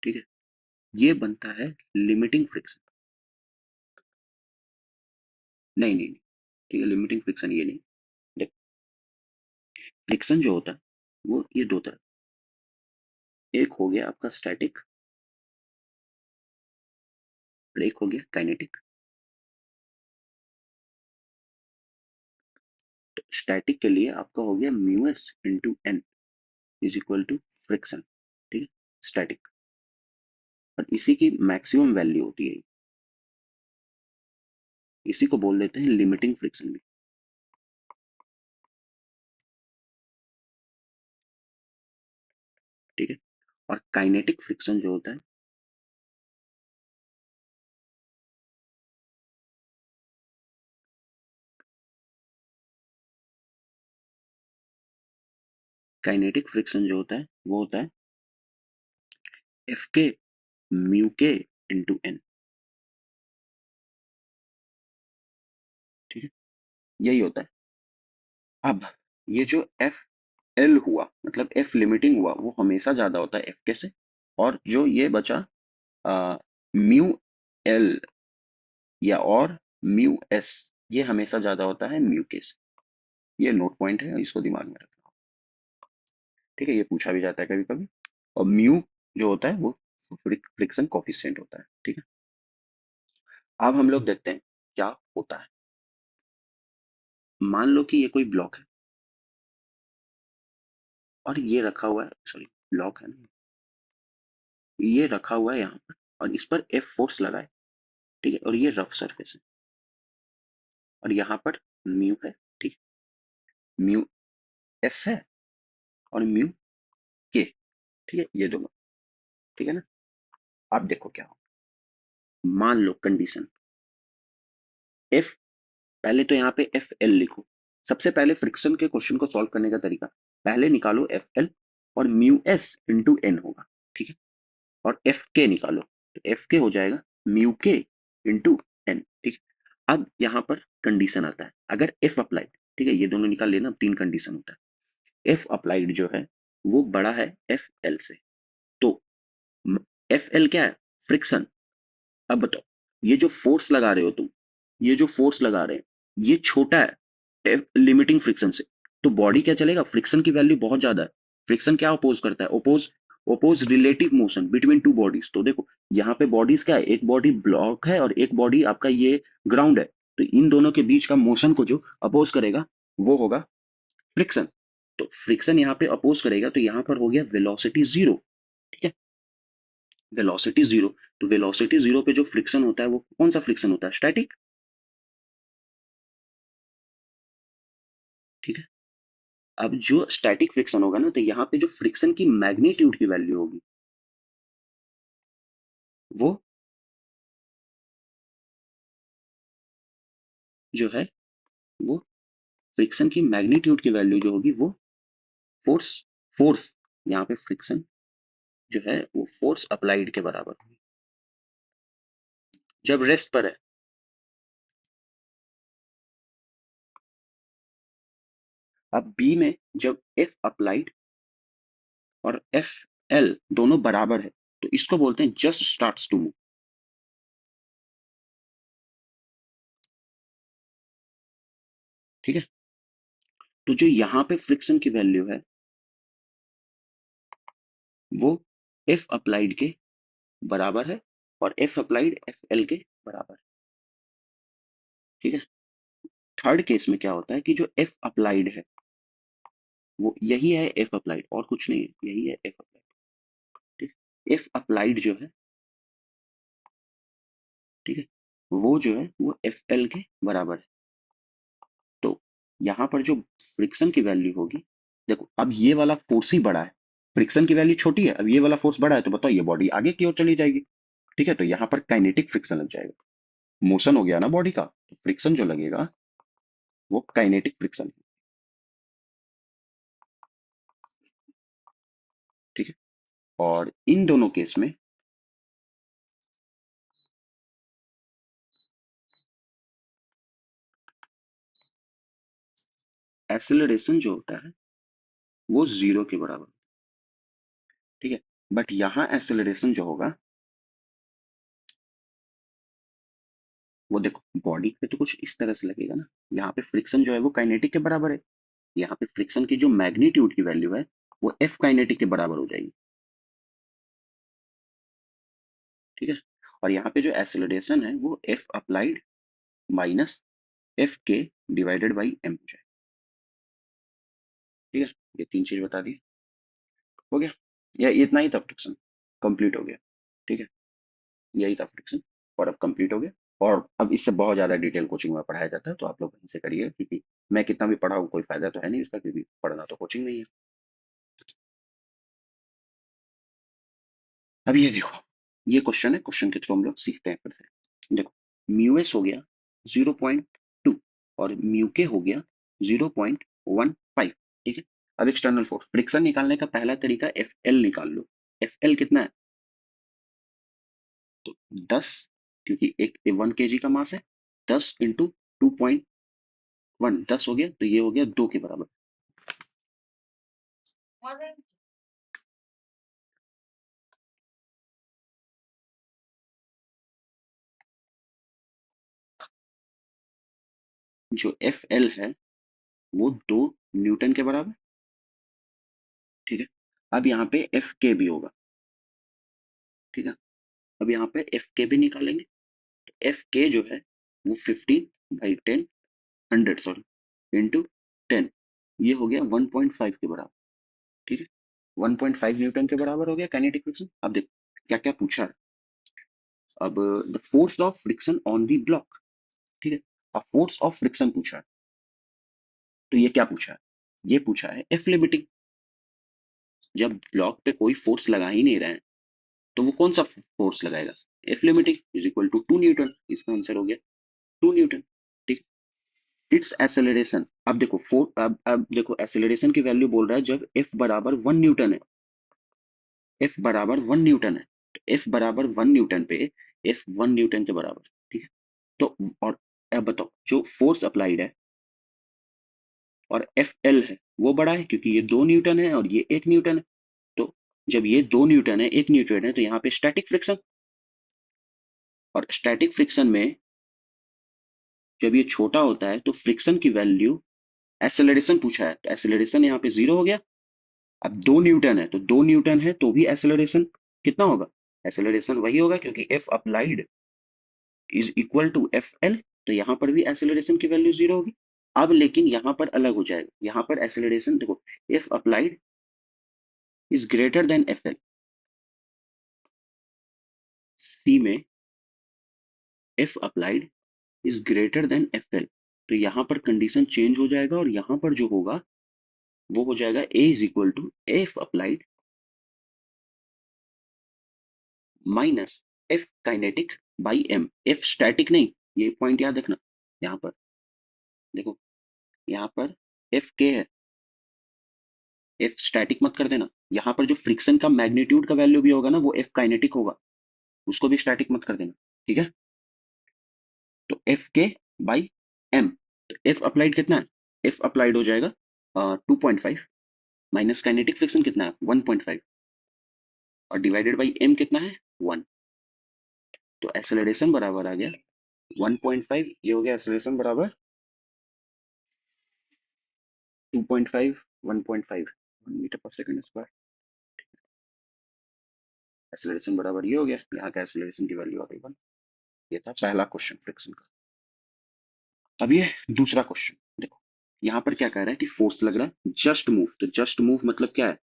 ठीक है। ये बनता है लिमिटिंग फ्रिक्शन, नहीं नहीं नहीं, ठीक है। लिमिटिंग फ्रिक्शन ये नहीं, देख फ्रिक्शन जो होता है वो ये दो तरह, एक हो गया आपका स्टैटिक और एक हो गया काइनेटिक। तो स्टैटिक के लिए आपका हो गया mu S into N is equal to friction, ठीक है, स्टैटिक। और इसी की मैक्सिमम वैल्यू होती है, इसी को बोल देते हैं लिमिटिंग फ्रिक्शन भी, ठीक है। और काइनेटिक फ्रिक्शन जो होता है, काइनेटिक फ्रिक्शन जो होता है वो होता है एफ के म्यू के इंटू एन, ठीक है। यही होता है, अब ये जो एफ एल हुआ, मतलब एफ लिमिटिंग हुआ, वो हमेशा ज्यादा होता है एफ के से। और जो ये बचा म्यू एल या और म्यू एस, ये हमेशा ज्यादा होता है म्यू के से। ये नोट पॉइंट है, इसको दिमाग में रखना। ठीक है, ये पूछा भी जाता है कभी कभी। और म्यू जो होता है वो फ्रिक्शन कोफिशिएंट होता है। ठीक है, अब हम लोग देखते हैं क्या होता है। मान लो कि ये कोई ब्लॉक है और ये रखा हुआ है, सॉरी, ब्लॉक है ना, ये रखा हुआ है यहाँ पर, और इस पर एफ फोर्स लगा है। ठीक है, और ये रफ सरफेस है, और यहाँ पर म्यू है। ठीक है, म्यू एस है और म्यू के। ठीक है, ये दोनों। ठीक है ना। अब देखो क्या हो। मान लो कंडीशन एफ, पहले तो यहाँ पे एफ एल लिखो। सबसे पहले फ्रिक्शन के क्वेश्चन को सॉल्व करने का तरीका, पहले निकालो एफ एल और म्यू एस इंटू एन होगा। ठीक है, और एफ के निकालो, तो एफ के हो जाएगा म्यू के इंटू एन। ठीक है, अब यहाँ पर कंडीशन आता है, अगर एफ अप्लाइड, ठीक है, ये दोनों निकाल लेना, अब तीन कंडीशन होता है। एफ अप्लाइड जो है वो बड़ा है एफ एल से, तो एफ एल क्या है, फ्रिक्शन। अब बताओ, ये जो फोर्स लगा रहे हो तुम, ये जो फोर्स लगा रहे हैं, ये छोटा है लिमिटिंग फ्रिक्शन से। तो बॉडी क्या चलेगा, फ्रिक्शन की वैल्यू बहुत ज्यादा है। फ्रिक्शन क्या अपोज करता है, oppose oppose relative motion between two bodies. तो देखो यहाँ पे बॉडीज क्या है, एक बॉडी ब्लॉक है और एक बॉडी आपका ये ग्राउंड है। तो इन दोनों के बीच का मोशन को जो अपोज करेगा वो होगा फ्रिक्शन। तो फ्रिक्शन यहाँ पे अपोज करेगा, तो यहाँ पर हो गया वेलोसिटी जीरो। ठीक है, वेलोसिटी जीरो। तो वेलोसिटी जीरो पे जो फ्रिक्शन होता है वो कौन सा फ्रिक्शन होता है, स्टैटिक। ठीक है, अब जो स्टैटिक फ्रिक्शन होगा ना, तो यहाँ पे जो फ्रिक्शन की मैग्नीट्यूड की वैल्यू होगी वो जो है, वो फ्रिक्शन की मैग्नीट्यूड की वैल्यू जो होगी वो फोर्स, फोर्स, यहाँ पे फ्रिक्शन जो है वो फोर्स अप्लाइड के बराबर होगी जब रेस्ट पर है। अब बी में जब एफ अप्लाइड और एफ एल दोनों बराबर है, तो इसको बोलते हैं जस्ट स्टार्ट्स टू मूव। ठीक है, तो जो यहाँ पे फ्रिक्शन की वैल्यू है वो एफ अप्लाइड के बराबर है, और एफ अप्लाइड एफ एल के बराबर है। ठीक है, थर्ड केस में क्या होता है कि जो एफ अप्लाइड है वो यही है एफ अप्लाइड, और कुछ नहीं है, यही है एफ अप्लाइड। ठीक है, एफ अप्लाइड जो है, ठीक है, वो जो है वो एफ एल के बराबर है। तो यहाँ पर जो फ्रिक्शन की वैल्यू होगी, देखो अब ये वाला फोर्स ही बड़ा है, फ्रिक्शन की वैल्यू छोटी है, अब ये वाला फोर्स बड़ा है, तो बताओ ये बॉडी आगे की ओर चली जाएगी। ठीक है, तो यहाँ पर काइनेटिक फ्रिक्शन लग जाएगा, मोशन हो गया ना बॉडी का, तो फ्रिक्शन जो लगेगा वो काइनेटिक फ्रिक्शन है। ठीक है, और इन दोनों केस में एक्सेलरेशन जो होता है वो जीरो के बराबर। ठीक है, बट यहाँ एक्सेलरेशन जो होगा वो देखो बॉडी पे तो कुछ इस तरह से लगेगा ना, यहाँ पे फ्रिक्शन जो है वो काइनेटिक के बराबर है, यहाँ पे फ्रिक्शन की जो मैग्नीट्यूड की वैल्यू है वो एफ काइनेटिक के बराबर हो जाएगी। ठीक है, और यहाँ पे जो एक्सेलरेशन है वो एफ अप्लाइड माइनस एफ के डिवाइडेड बाई एम हो जाएगा। ठीक है, ये तीन चीज बता दी, हो गया, या इतना ही था फ्रिक्शन, कंप्लीट हो गया। ठीक है, यही था फ्रिक्शन, और अब कंप्लीट हो गया। और अब इससे बहुत ज्यादा डिटेल कोचिंग में पढ़ाया जाता है, तो आप लोग वहीं से करिए, क्योंकि मैं कितना भी पढ़ाऊँ कोई फायदा तो है नहीं इसका, क्योंकि पढ़ना तो कोचिंग में ही है। अब ये देखो, ये क्वेश्चन है, क्वेश्चन के थ्रू हम लोग सीखते हैं फिर से। देखो, म्यू एस हो गया 0.2 और म्यू के हो गया 0.15। ठीक है, अब एक्सटर्नल फोर्स फ्रिक्शन निकालने का पहला तरीका एफ एल निकाल लो। एफ एल कितना है, तो 10, क्योंकि एक 1 केजी का मास है, 10 इंटू 2.15, वन 10 हो गया, तो ये हो गया 2 के बराबर। जो एफ एल है वो 2 न्यूटन के बराबर। ठीक है। अब यहाँ पे एफ के भी होगा। ठीक है। अब यहाँ पे एफ के भी निकालेंगे। एफ के जो है वो 15/10, 100 सॉरी, इंटू 10, ये हो गया 1.5 के बराबर। ठीक है। 1.5 न्यूटन के बराबर हो गया काइनेटिक फ्रिक्शन। अब देखो क्या क्या पूछा है। अब the force of friction on the block. ठीक है। अब फोर्स ऑफ फ्रिक्शन पूछा है, तो ये क्या पूछा है? ये पूछा है एफ लिमिटिंग। जब ब्लॉक पे कोई फोर्स लगा ही नहीं रहे हैं, तो वो कौन सा फोर्स लगाएगा? F limiting is equal to 2 newton. इसका आंसर हो गया 2 न्यूटन। ठीक। Its acceleration. अब देखो अब देखो एक्सेलरेशन की वैल्यू बोल रहा है जब एफ बराबर 1 न्यूटन है। एफ बराबर 1 न्यूटन है, तो एफ बराबर 1 न्यूटन पे एफ 1 न्यूटन के बराबर। ठीक है। तो और अब बताओ जो फोर्स अप्लाइड है और एफ एल है वो बड़ा है, क्योंकि ये 2 न्यूटन है और ये 1 न्यूटन है। तो जब ये 2 न्यूटन है 1 न्यूटन है, तो यहाँ पे स्टैटिक फ्रिक्शन। और स्टैटिक फ्रिक्शन में जब ये छोटा होता है तो फ्रिक्शन की वैल्यू, एक्सेलरेशन पूछा है तो एक्सेलरेशन यहाँ पे 0 हो गया। अब 2 न्यूटन है तो 2 न्यूटन है तो भी एक्सेलरेशन कितना होगा? एक्सेलरेशन वही होगा, क्योंकि F applied is equal to F L. तो यहाँ पर भी एक्सेलरेशन की वैल्यू 0 होगी। अब लेकिन यहाँ पर अलग हो जाएगा। यहाँ पर एक्सेलरेशन देखो, F applied is greater than F L. C में F applied is greater than F L. तो यहाँ पर कंडीशन चेंज हो जाएगा और यहाँ पर जो होगा वो हो जाएगा A is equal to F applied minus F kinetic by M. F static नहीं, ये पॉइंट याद रखना। यहाँ पर देखो, यहाँ पर एफ के है, एफ स्टैटिक मत कर देना। यहाँ पर जो फ्रिक्शन का मैग्नीट्यूड का वैल्यू भी होगा ना, वो एफ काइनेटिक होगा, उसको भी स्टैटिक मत कर देना। ठीक है। तो एफ के बाई एम। तो एफ अप्लाइड कितना है? एफ अप्लाइड हो जाएगा 2.5, माइनस काइनेटिक फ्रिक्शन कितना है 1.5, और डिवाइडेड बाई एम कितना है 1। तो एक्सेलरेशन बराबर आ गया 1.5, ये हो गया एक्सेलरेशन बराबर 2.5, 1.5 metre per second square. Acceleration बराबर ये हो गया, यहाँ का एक्सेलरेशन की वैल्यू आ गई 1। ये था पहला क्वेश्चन फ्रिक्शन का। अब ये दूसरा क्वेश्चन देखो, यहाँ पर क्या कह रहा है कि फोर्स लग रहा है जस्ट मूव। तो जस्ट मूव मतलब क्या है?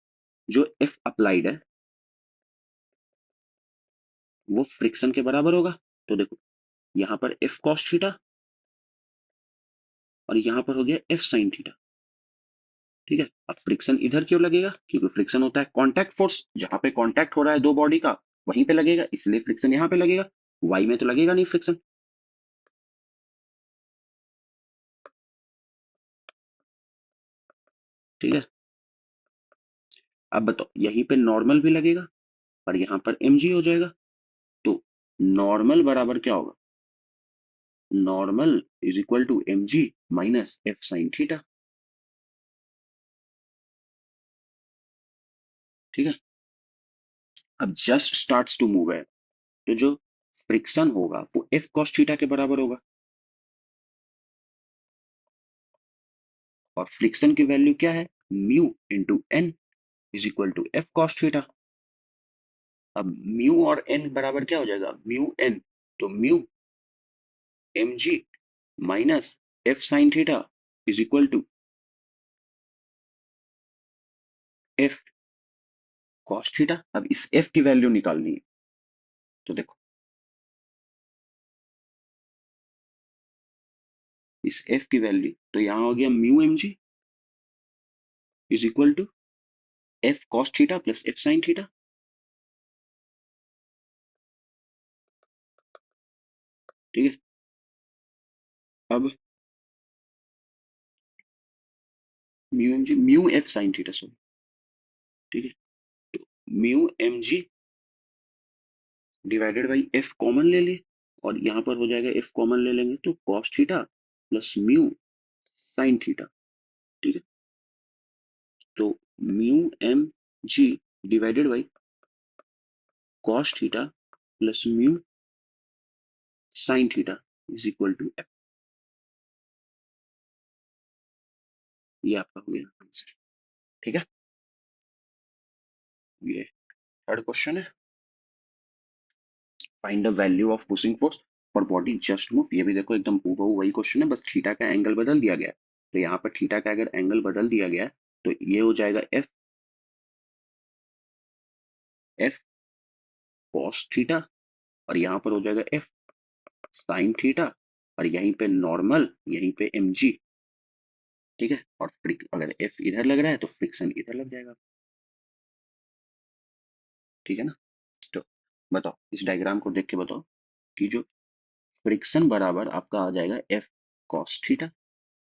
जो एफ अप्लाइड है वो फ्रिक्शन के बराबर होगा। तो देखो यहाँ पर एफ कॉस थीटा और यहाँ पर हो गया एफ साइन थीटा। ठीक है। अब फ्रिक्शन इधर क्यों लगेगा? क्योंकि फ्रिक्शन होता है कांटेक्ट फोर्स। जहां पे कांटेक्ट हो रहा है दो बॉडी का, वहीं पे लगेगा, इसलिए फ्रिक्शन यहाँ पे लगेगा। वाई में तो लगेगा नहीं फ्रिक्शन। ठीक है। अब बताओ यहीं पे नॉर्मल भी लगेगा और यहाँ पर एम जी हो जाएगा। तो नॉर्मल बराबर क्या होगा? Normal is equal to M G minus F sine theta. ठीक है। अब जस्ट स्टार्ट्स टू मूव है, तो जो फ्रिक्शन होगा वो एफ कॉस थीटा के बराबर होगा। और फ्रिक्शन की वैल्यू क्या है? Mu into N is equal to F cos theta. अब म्यू और एन बराबर क्या हो जाएगा? Mu N. तो mu M G minus F sine theta is equal to F cos theta. अब इस एफ की वैल्यू निकालनी है, तो देखो इस एफ की वैल्यू, तो यहां हो गया mu M G is equal to F cos theta plus F sine theta. ठीक है। अब mu M G, mu F sine theta sorry. ठीक है। तो mu M G divided by F common ले ले, और यहां पर हो जाएगा एफ कॉमन ले लेंगे तो cos theta plus mu sine theta. ठीक है, तो mu M G divided by cos theta plus mu sine theta is equal to F. ये आपका हो गया आंसर। ठीक है, ये थर्ड क्वेश्चन है, find the value of pushing force for body just move. ये भी देखो एकदम हूबहू वही क्वेश्चन है, बस थीटा का एंगल बदल दिया गया है। तो यहाँ पर थीटा का अगर एंगल बदल दिया गया है तो ये हो जाएगा एफ, एफ कॉस थीटा, और यहाँ पर हो जाएगा एफ साइन थीटा, और यहीं पे नॉर्मल, यहीं पे एम जी। ठीक है, और फ्रिक अगर एफ इधर लग रहा है तो फ्रिक्शन इधर लग जाएगा। ठीक है ना, तो बताओ इस डायग्राम को देख के बताओ कि जो फ्रिक्शन बराबर आपका आ जाएगा एफ कॉस थीटा।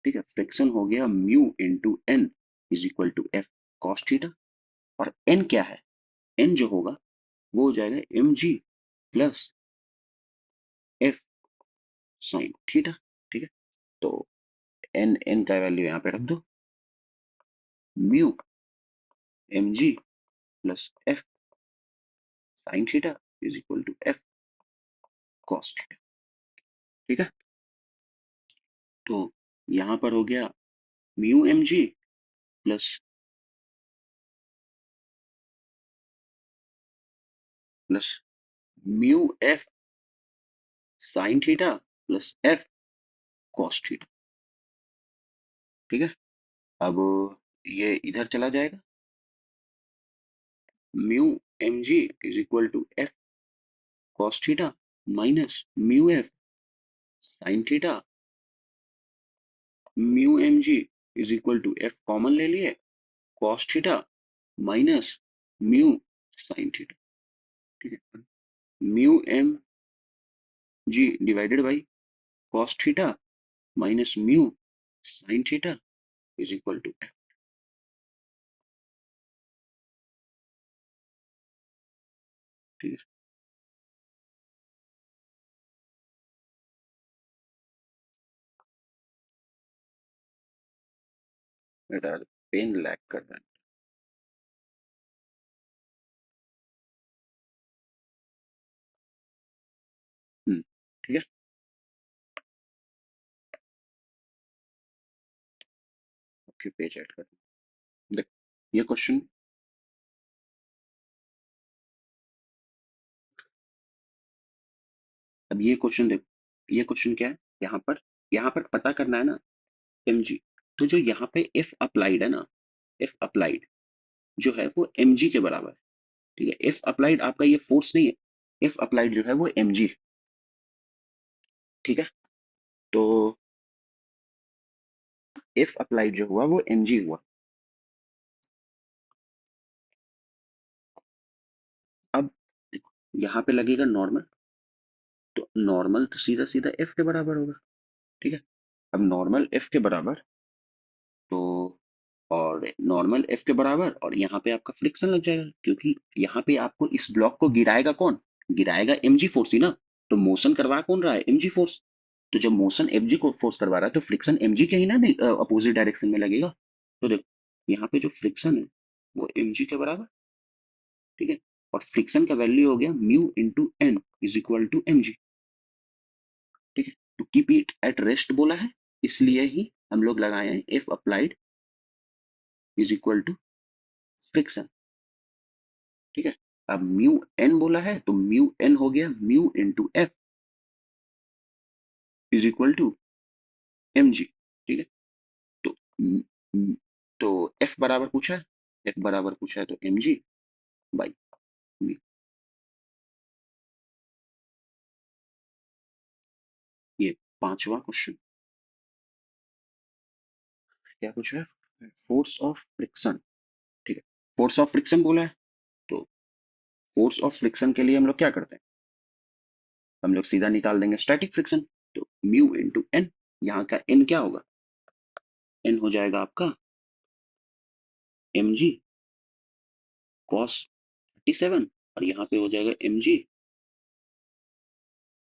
ठीक है, फ्रिक्शन हो गया mu into N is equal to F cos theta, और एन क्या है, एन जो होगा वो हो जाएगा M G plus F sine theta. ठीक है, तो एन एन का वैल्यू यहाँ पे रख दो, mu M G plus F sine theta is equal to F cos theta. ठीक है, तो यहाँ पर हो गया mu M G plus plus mu F sine theta plus F cos theta. ठीक है, अब ये इधर चला जाएगा, mu M G is equal to F cos theta minus mu F sine theta, mu M G is equal to F common ले लिए, cos theta minus mu sine theta. ठीक है, mu M G divided by cos theta minus mu sine theta is equal to F. ठीक है, मेरा pen lag कर रहा है। ठीक है, ओके पेज ऐड कर, देख ये क्वेश्चन, अब ये क्वेश्चन देखो, ये क्वेश्चन क्या है, यहाँ पर पता करना है ना एम जी, तो जो यहाँ पे एफ अप्लाइड है ना, एफ अप्लाइड जो है वो एम जी के बराबर है। ठीक है, एफ अप्लाइड आपका ये फोर्स नहीं है, एफ अप्लाइड जो है वो एम जी। ठीक है, तो एफ अप्लाइड जो हुआ वो एम जी हुआ। अब देखो यहाँ पे लगेगा नॉर्मल, तो नॉर्मल तो सीधा सीधा एफ के बराबर होगा। ठीक है, अब नॉर्मल एफ के बराबर, तो और नॉर्मल एफ के बराबर, और यहाँ पे आपका फ्रिक्शन लग जाएगा, क्योंकि यहाँ पे आपको इस ब्लॉक को गिराएगा कौन, गिराएगा एमजी फोर्स ही ना। तो मोशन करवा कौन रहा है, एमजी फोर्स। तो जब मोशन एमजी को फोर्स करवा रहा है तो फ्रिक्शन एमजी के ही ना अपोजिट डायरेक्शन में लगेगा। तो देखो यहाँ पे जो फ्रिक्शन है वो एमजी के बराबर। ठीक है, और फ्रिक्शन का वैल्यू हो गया mu into N is equal to M G. ठीक है, to keep it at rest बोला है, इसलिए ही हम लोग लगाए हैं F applied is equal to friction. ठीक है, अब म्यू एन बोला है तो म्यू एन हो गया mu into F is equal to M G. ठीक है, तो तो एफ बराबर पूछा है, एफ बराबर पूछा है तो एम जी बाई म्यू। ये पांचवा क्वेश्चन क्या पूछा है, फोर्स ऑफ फ्रिक्शन। ठीक है, फोर्स ऑफ फ्रिक्शन बोला है, तो फोर्स ऑफ फ्रिक्शन के लिए हम लोग क्या करते हैं, हम लोग सीधा निकाल देंगे स्टैटिक फ्रिक्शन। तो म्यू इंटू एन, यहाँ का एन क्या होगा, एन हो जाएगा आपका एम जी कॉस 37, और यहाँ पे हो जाएगा एम जी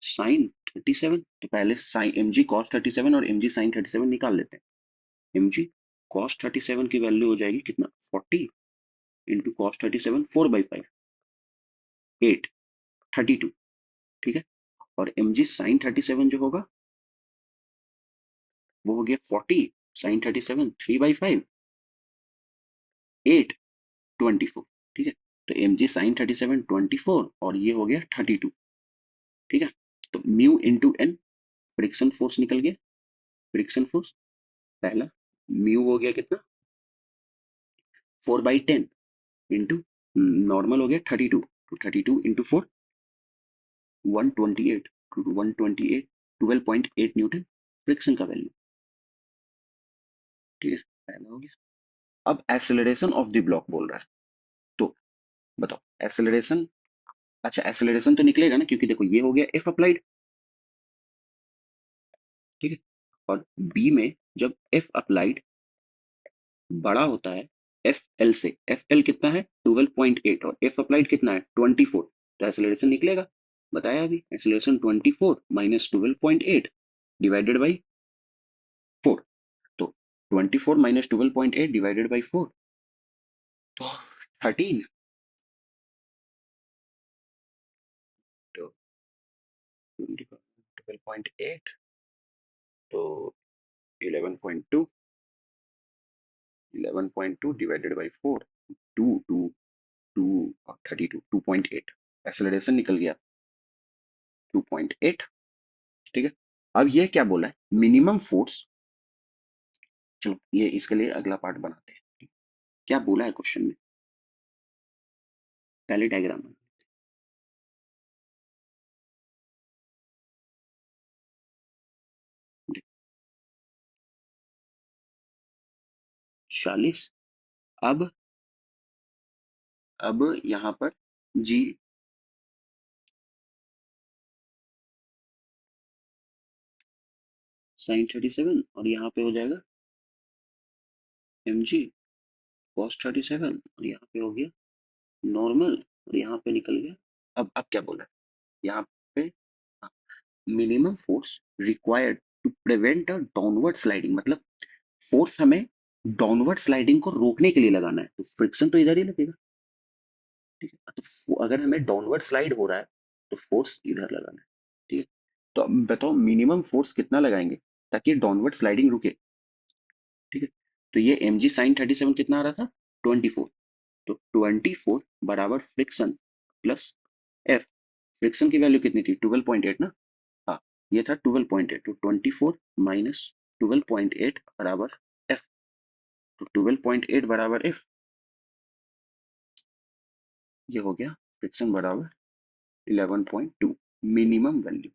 साइन 37। तो पहले साइन एम जी कॉस 37 और एम जी साइन 37 निकाल लेते हैं। mg cos 37 की वैल्यू हो जाएगी कितना 40 इंटू cos 37 4/5 8 32 ठीक है। और mg sin 37 जो होगा वो हो गया 40 sin 37 3/5 8 24 ठीक है। तो mg sin 37 24 और ये हो गया 32 ठीक है। तो mu into N friction force निकल गया। फ्रिक्शन फोर्स पहला म्यू हो गया कितना 4/10 इंटू नॉर्मल हो गया 32 तो 32 इंटू 4 128 to 128 12.8 न्यूटन फ्रिक्शन का वैल्यू ठीक है। पहला हो गया। अब एक्सेलरेशन ऑफ द ब्लॉक बोल रहा है तो बताओ एक्सेलरेशन। अच्छा एक्सेलरेशन तो निकलेगा ना क्योंकि देखो ये हो गया एफ अप्लाइड ठीक है। और बी में जब एफ अप्लाइड बड़ा होता है एफ एल से एफ एल कितना है 12.8 और एफ अप्लाइड कितना है 24 तो एक्सेलरेशन निकलेगा बताया अभी एक्सेलरेशन 24 माइनस 12.8 डिवाइडेड बाई 4 तो 24 माइनस 12.8 डिवाइडेड बाई 4 तो 13 तो 12.8 तो 11.2 11.2 डिवाइडेड बाई 4 2 2 2 और 32 2.8 एक्सेलरेशन निकल गया 2.8 ठीक है। अब ये क्या बोला है मिनिमम फोर्स। चलो ये इसके लिए अगला पार्ट बनाते हैं क्या बोला है क्वेश्चन में पहले डायग्राम में देखो, 40 अब यहाँ पर जी साइन 37 और यहाँ पे हो जाएगा एम जी कॉस 37 और यहाँ पे हो गया नॉर्मल और यहाँ पे निकल गया। अब क्या बोला है यहाँ पे minimum force required to prevent a downward sliding मतलब फोर्स हमें डाउनवर्ड स्लाइडिंग को रोकने के लिए लगाना है तो फ्रिक्शन तो इधर ही लगेगा ठीक है। तो अगर हमें डाउनवर्ड स्लाइड हो रहा है तो फोर्स इधर लगाना है ठीक है। तो अब बताओ मिनिमम फोर्स कितना लगाएंगे ताकि डाउनवर्ड स्लाइडिंग रुके ठीक है। तो ये एम जी साइन 37 कितना आ रहा था 24 तो 24 बराबर फ्रिक्शन प्लस एफ फ्रिक्शन की वैल्यू कितनी थी 12.8 ना हाँ ये था 12.8 तो 24 माइनस 12.8 बराबर एफ तो 12.8 बराबर एफ ये हो गया फ्रिक्शन बराबर 11.2 मिनिमम वैल्यू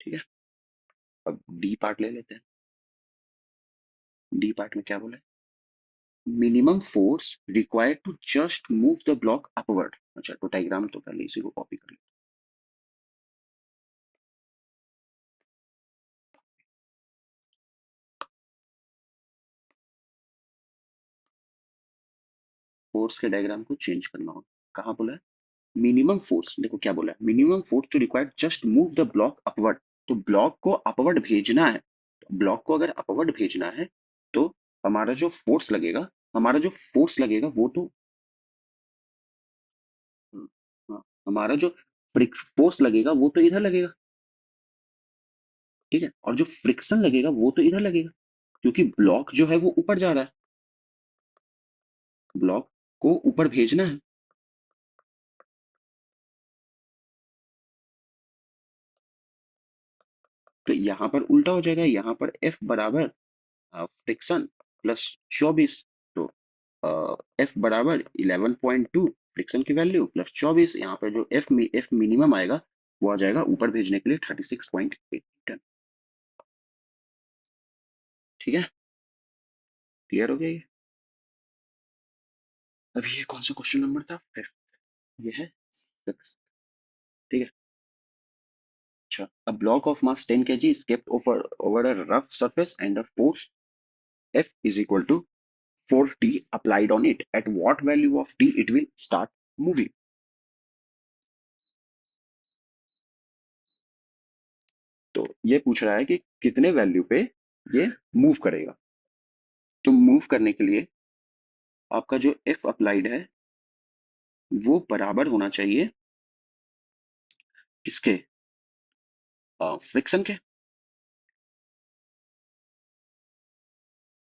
ठीक है। अब डी पार्ट ले लेते हैं डी पार्ट में क्या बोला है minimum force required to just move the block upward अच्छा तो डायग्राम तो पहले इसी को कॉपी कर फोर्स के डायग्राम को चेंज करना होगा कहाँ बोला है मिनिमम फोर्स देखो क्या बोला है minimum force to require just move the block upward तो ब्लॉक को अपवर्ड भेजना है ब्लॉक को अगर अपवर्ड भेजना है तो हमारा जो फोर्स लगेगा हमारा जो फोर्स लगेगा वो तो हाँ, हमारा जो फोर्स लगेगा वो तो इधर लगेगा ठीक है और जो फ्रिक्शन लगेगा वो तो इधर लगेगा क्योंकि ब्लॉक जो है वो ऊपर जा रहा है ब्लॉक को ऊपर भेजना है तो यहाँ पर उल्टा हो जाएगा यहाँ पर एफ बराबर फ्रिक्शन प्लस 24 तो एफ बराबर 11.2 फ्रिक्शन की वैल्यू प्लस 24 यहाँ पे जो एफ मिनिमम आएगा वो आ जाएगा ऊपर भेजने के लिए 36.8 टन ठीक है क्लियर हो गया ये। अब ये कौन सा क्वेश्चन नंबर था फिफ्थ ये है सिक्स ठीक है। अच्छा a block of mass 10 kg is kept over a rough surface and a force F is equal to 4t applied on it at what value of t it will start moving ये पूछ रहा है कि कितने value पे ये move करेगा। तो मूव करने के लिए आपका जो एफ अप्लाइड है वो बराबर होना चाहिए किसके, फ्रिक्शन के।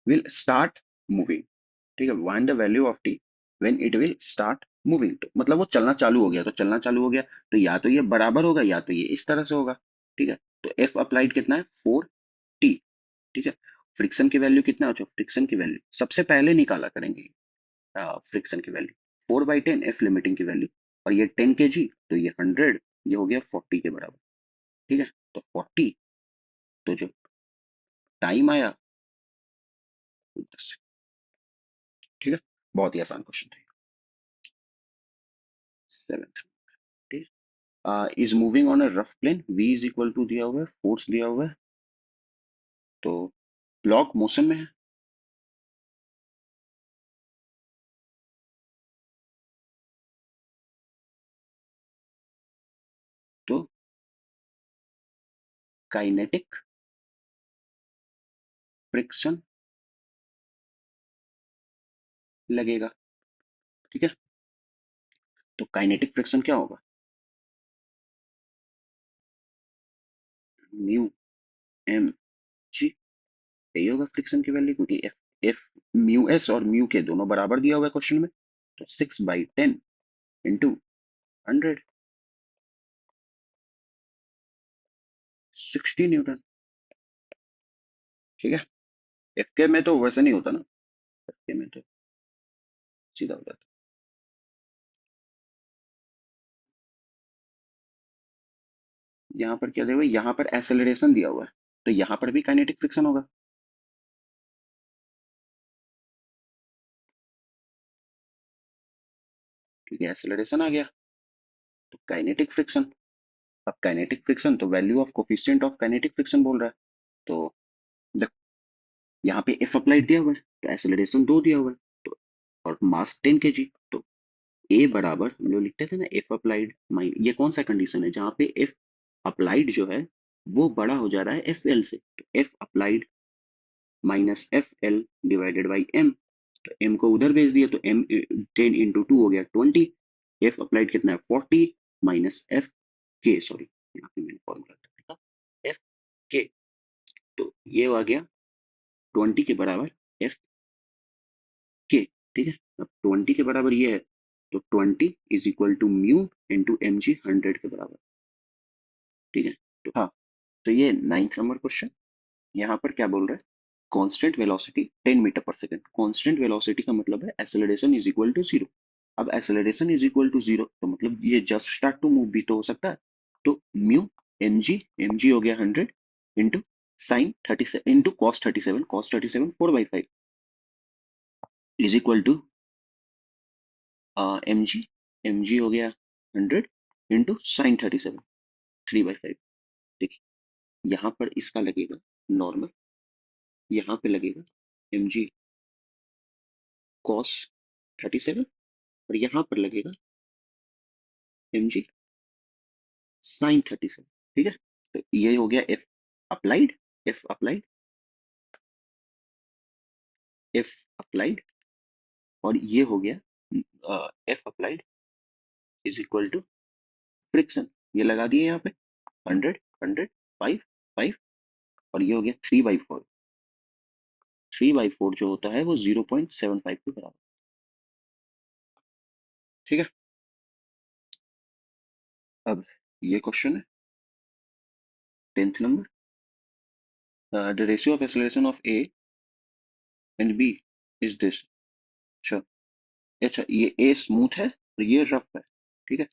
विल स्टार्ट मूविंग, ठीक है, find the value of T when it will start moving. तो मतलब वो चलना चालू हो गया, तो चलना चालू हो गया तो या तो ये बराबर होगा या तो ये इस तरह से होगा। ठीक है, तो एफ अप्लाइड कितना है, 4 टी। ठीक है, फ्रिक्शन की वैल्यू कितना हो, फ्रिक्शन की वैल्यू सबसे पहले निकाला करेंगे। फ्रिक्शन की वैल्यू 4/10 एफ लिमिटिंग की वैल्यू, और ये 10 kg, तो ये 100, ये हो गया 40 के बराबर। ठीक है, तो 40, तो जो टाइम आया वो 10 ठीक है, बहुत ही आसान क्वेश्चन था। 7th, ठीक है, is moving on a rough plane, v is equal to दिया हुआ है, फोर्स दिया हुआ है, तो ब्लॉक मोशन में है, तो काइनेटिक फ्रिक्शन लगेगा। ठीक है, तो काइनेटिक फ्रिक्शन क्या होगा, म्यू एम जी, यही होगा फ्रिक्शन की वैल्यू, क्योंकि एफ एफ म्यू एस और म्यू के दोनों बराबर दिया हुआ है क्वेश्चन में। तो 6/10 इंटू 100, 60 न्यूटन। ठीक है, एफ के में तो वैसे नहीं होता ना, एफ के में तो सीधा हो जाता। यहाँ पर क्या दिया हुआ है, यहाँ पर एक्सेलरेशन दिया हुआ है, तो यहाँ पर भी काइनेटिक फ्रिक्शन होगा। क्योंकि एक्सेलरेशन आ गया, तो काइनेटिक फ्रिक्शन। अब काइनेटिक फ्रिक्शन तो value of coefficient of kinetic friction बोल रहा है। तो देख, यहाँ पे एफ अप्लाइड दिया हुआ है, तो एक्सेलरेशन 2 दिया हुआ है, तो और मास 10 kg, तो ए बराबर हम लोग लिखते थे ना, एफ अप्लाइड माइन, ये कौन सा कंडीशन है जहाँ पे एफ अप्लाइड जो है वो बड़ा हो जा रहा है एफ एल से, तो F applied minus F L divided by M. तो एम को उधर भेज दिया, तो एम 10 × 2 हो गया 20। एफ अप्लाइड कितना है, 40 माइनस एफ के, सॉरी यहाँ पे मैंने फॉर्मूला लिखा एफ के, तो ये आ गया 20 के बराबर एफ के। ठीक है, अब 20 के बराबर ये है, तो 20 is equal to mu into M G, 100 के बराबर। ठीक है, तो हाँ, तो ये 9th नंबर क्वेश्चन। यहाँ पर क्या बोल रहा है, constant velocity 10 metre per second. Constant velocity का मतलब है एक्सेलरेशन इज इक्वल टू 0। अब एक्सेलरेशन इज इक्वल टू 0 तो मतलब ये जस्ट स्टार्ट टू मूव भी तो हो सकता है। तो म्यू एम जी हो गया 100 into sine 37 into cos 37 4/5 is equal to M G, हो गया 100 इंटू साइन 37 3/5। देखिए, यहाँ पर इसका लगेगा नॉर्मल, यहाँ पे लगेगा एम जी कॉस 37, और यहाँ पर लगेगा एम जी साइन 37। ठीक है, तो ये हो गया F applied, F applied, F applied, और ये हो गया F applied is equal to friction. ये लगा दिए यहाँ पे 100 100 5 5, और ये हो गया 3/4। 3/4 जो होता है वो 0.75 के बराबर। ठीक है, अब ये क्वेश्चन है 10th नंबर, the ratio of acceleration of A and B is this. अच्छा, अच्छा, ये ए स्मूथ है और ये रफ है। ठीक है,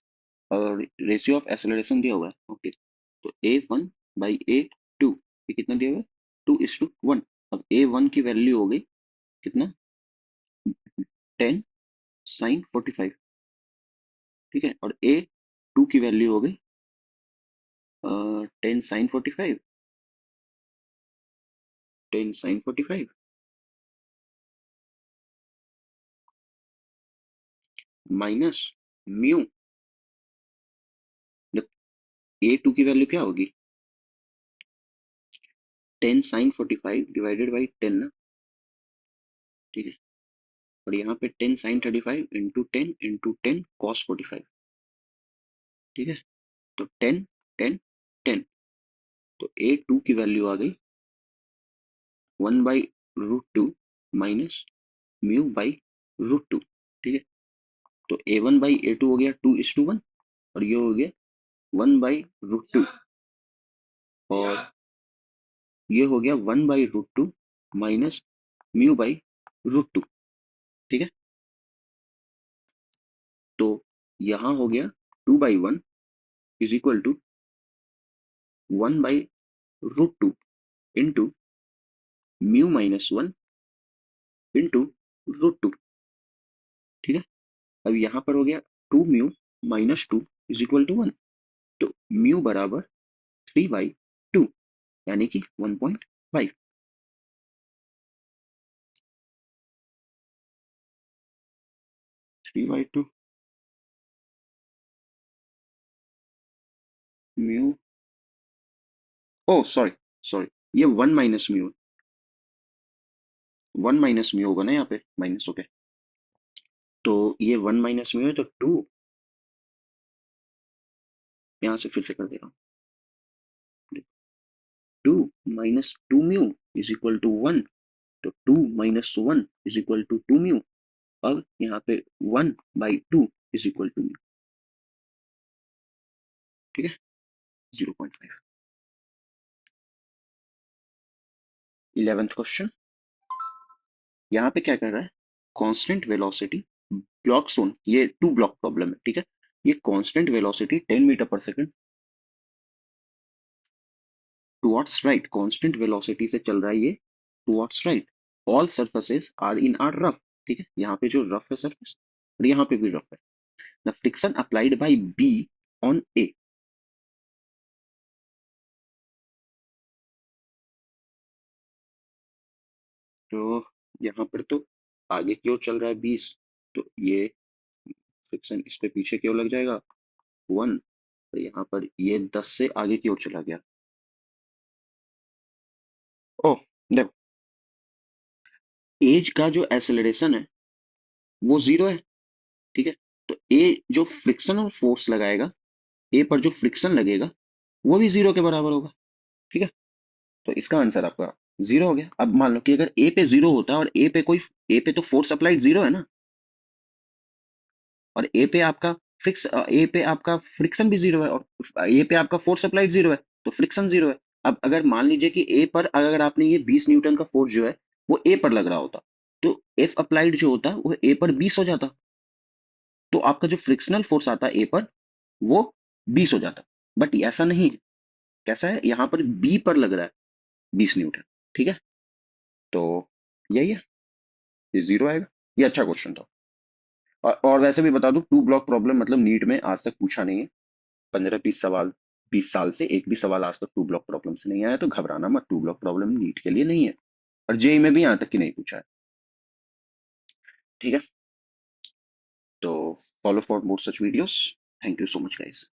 और रेशियो ऑफ एक्सेलरेशन दिया हुआ है, ओके, तो A1/A2, ये कितना दिया हुआ है, 2:1। अब A1 की वैल्यू हो गई कितना, 10 sin 45। ठीक है, और A2 की वैल्यू हो गई 10 sin 45, 10 sin 45 minus mu, A2 की वैल्यू क्या होगी, 10 sin 45 डिवाइडेड बाई 10 ना, ठीक है। और यहाँ पे 10 sin 35 इंटू 10 ठीक है। तो 10 10 10, तो A2 की वैल्यू आ गई 1/√2 माइनस म्यू बाई √2, ठीक है। तो A1/A2 हो गया 2:1, और ये हो गया 1/√2, और ये हो गया 1/√2 माइनस म्यू बाई √2, ठीक है। तो यहाँ हो गया 2/1 is equal to 1/√2 into μ-1 into √2, ठीक है। अब यहाँ पर हो गया 2μ-2 इज इक्वल टू 1, तो म्यू बराबर 3/2 यानी कि 1.5। 3/2 म्यू, ओ सॉरी सॉरी, ये 1 माइनस म्यू होगा ना, यहाँ पे माइनस हो गया, तो ये 1 माइनस म्यू है, तो 2, यहाँ से फिर से कर दे रहा हूँ, 2 - 2 म्यू इज इक्वल टू 1, तो 2 - 1 इज इक्वल टू 2 म्यू। अब यहाँ पे 1/2 इज इक्वल टू म्यू, ठीक है, 0.5। 11th क्वेश्चन, यहाँ पे क्या कर रहा है, कांस्टेंट वेलोसिटी ब्लॉक जोन, ये 2 ब्लॉक प्रॉब्लम है, ठीक है। ये constant velocity 10 metre per second towards right, constant velocity से चल रहा है ये towards right, all surfaces are in are rough, ठीक है। यहाँ पे जो रफ है सरफेस, और यहाँ पे भी रफ है। The friction applied by B on A, तो यहाँ पर तो आगे की ओर चल रहा है 20, तो ये फ्रिक्शन इस पे पीछे की ओर लग जाएगा 1, तो यहाँ पर ये 10 से आगे की ओर चला गया। ओह, देखो, एज का जो एक्सेलरेशन है वो 0 है, ठीक है। तो ए जो फ्रिक्शनल फोर्स लगाएगा, ए पर जो फ्रिक्शन लगेगा वो भी 0 के बराबर होगा, ठीक है। तो इसका आंसर आपका 0 हो गया। अब मान लो कि अगर ए पे 0 होता है और ए पे तो फोर्स अप्लाइड 0 है ना, और ए पे आपका फ्रिक्शन भी 0 है, और ए पे आपका फोर्स अप्लाइड 0 है, तो फ्रिक्शन 0 है। अब अगर मान लीजिए कि ए पर अगर आपने ये 20 न्यूटन का फोर्स जो है वो ए पर लग रहा होता, तो एफ अप्लाइड जो होता वो ए पर 20 हो जाता, तो आपका जो फ्रिक्शनल फोर्स आता है ए पर वो 20 हो जाता। बट ऐसा नहीं है, कैसा है, यहाँ पर बी पर लग रहा है 20 न्यूटन, ठीक है। तो यही है, ये 0 आएगा। ये अच्छा क्वेश्चन था। और वैसे भी बता दूं, 2 ब्लॉक प्रॉब्लम मतलब नीट में आज तक पूछा नहीं है। 15-20 सवाल, 20 साल से एक भी सवाल आज तक 2 ब्लॉक प्रॉब्लम से नहीं आया, तो घबराना मत, 2 ब्लॉक प्रॉब्लम नीट के लिए नहीं है, और जेई में भी यहाँ तक की नहीं पूछा है, ठीक है। तो follow for more such videos, thank you so much guys.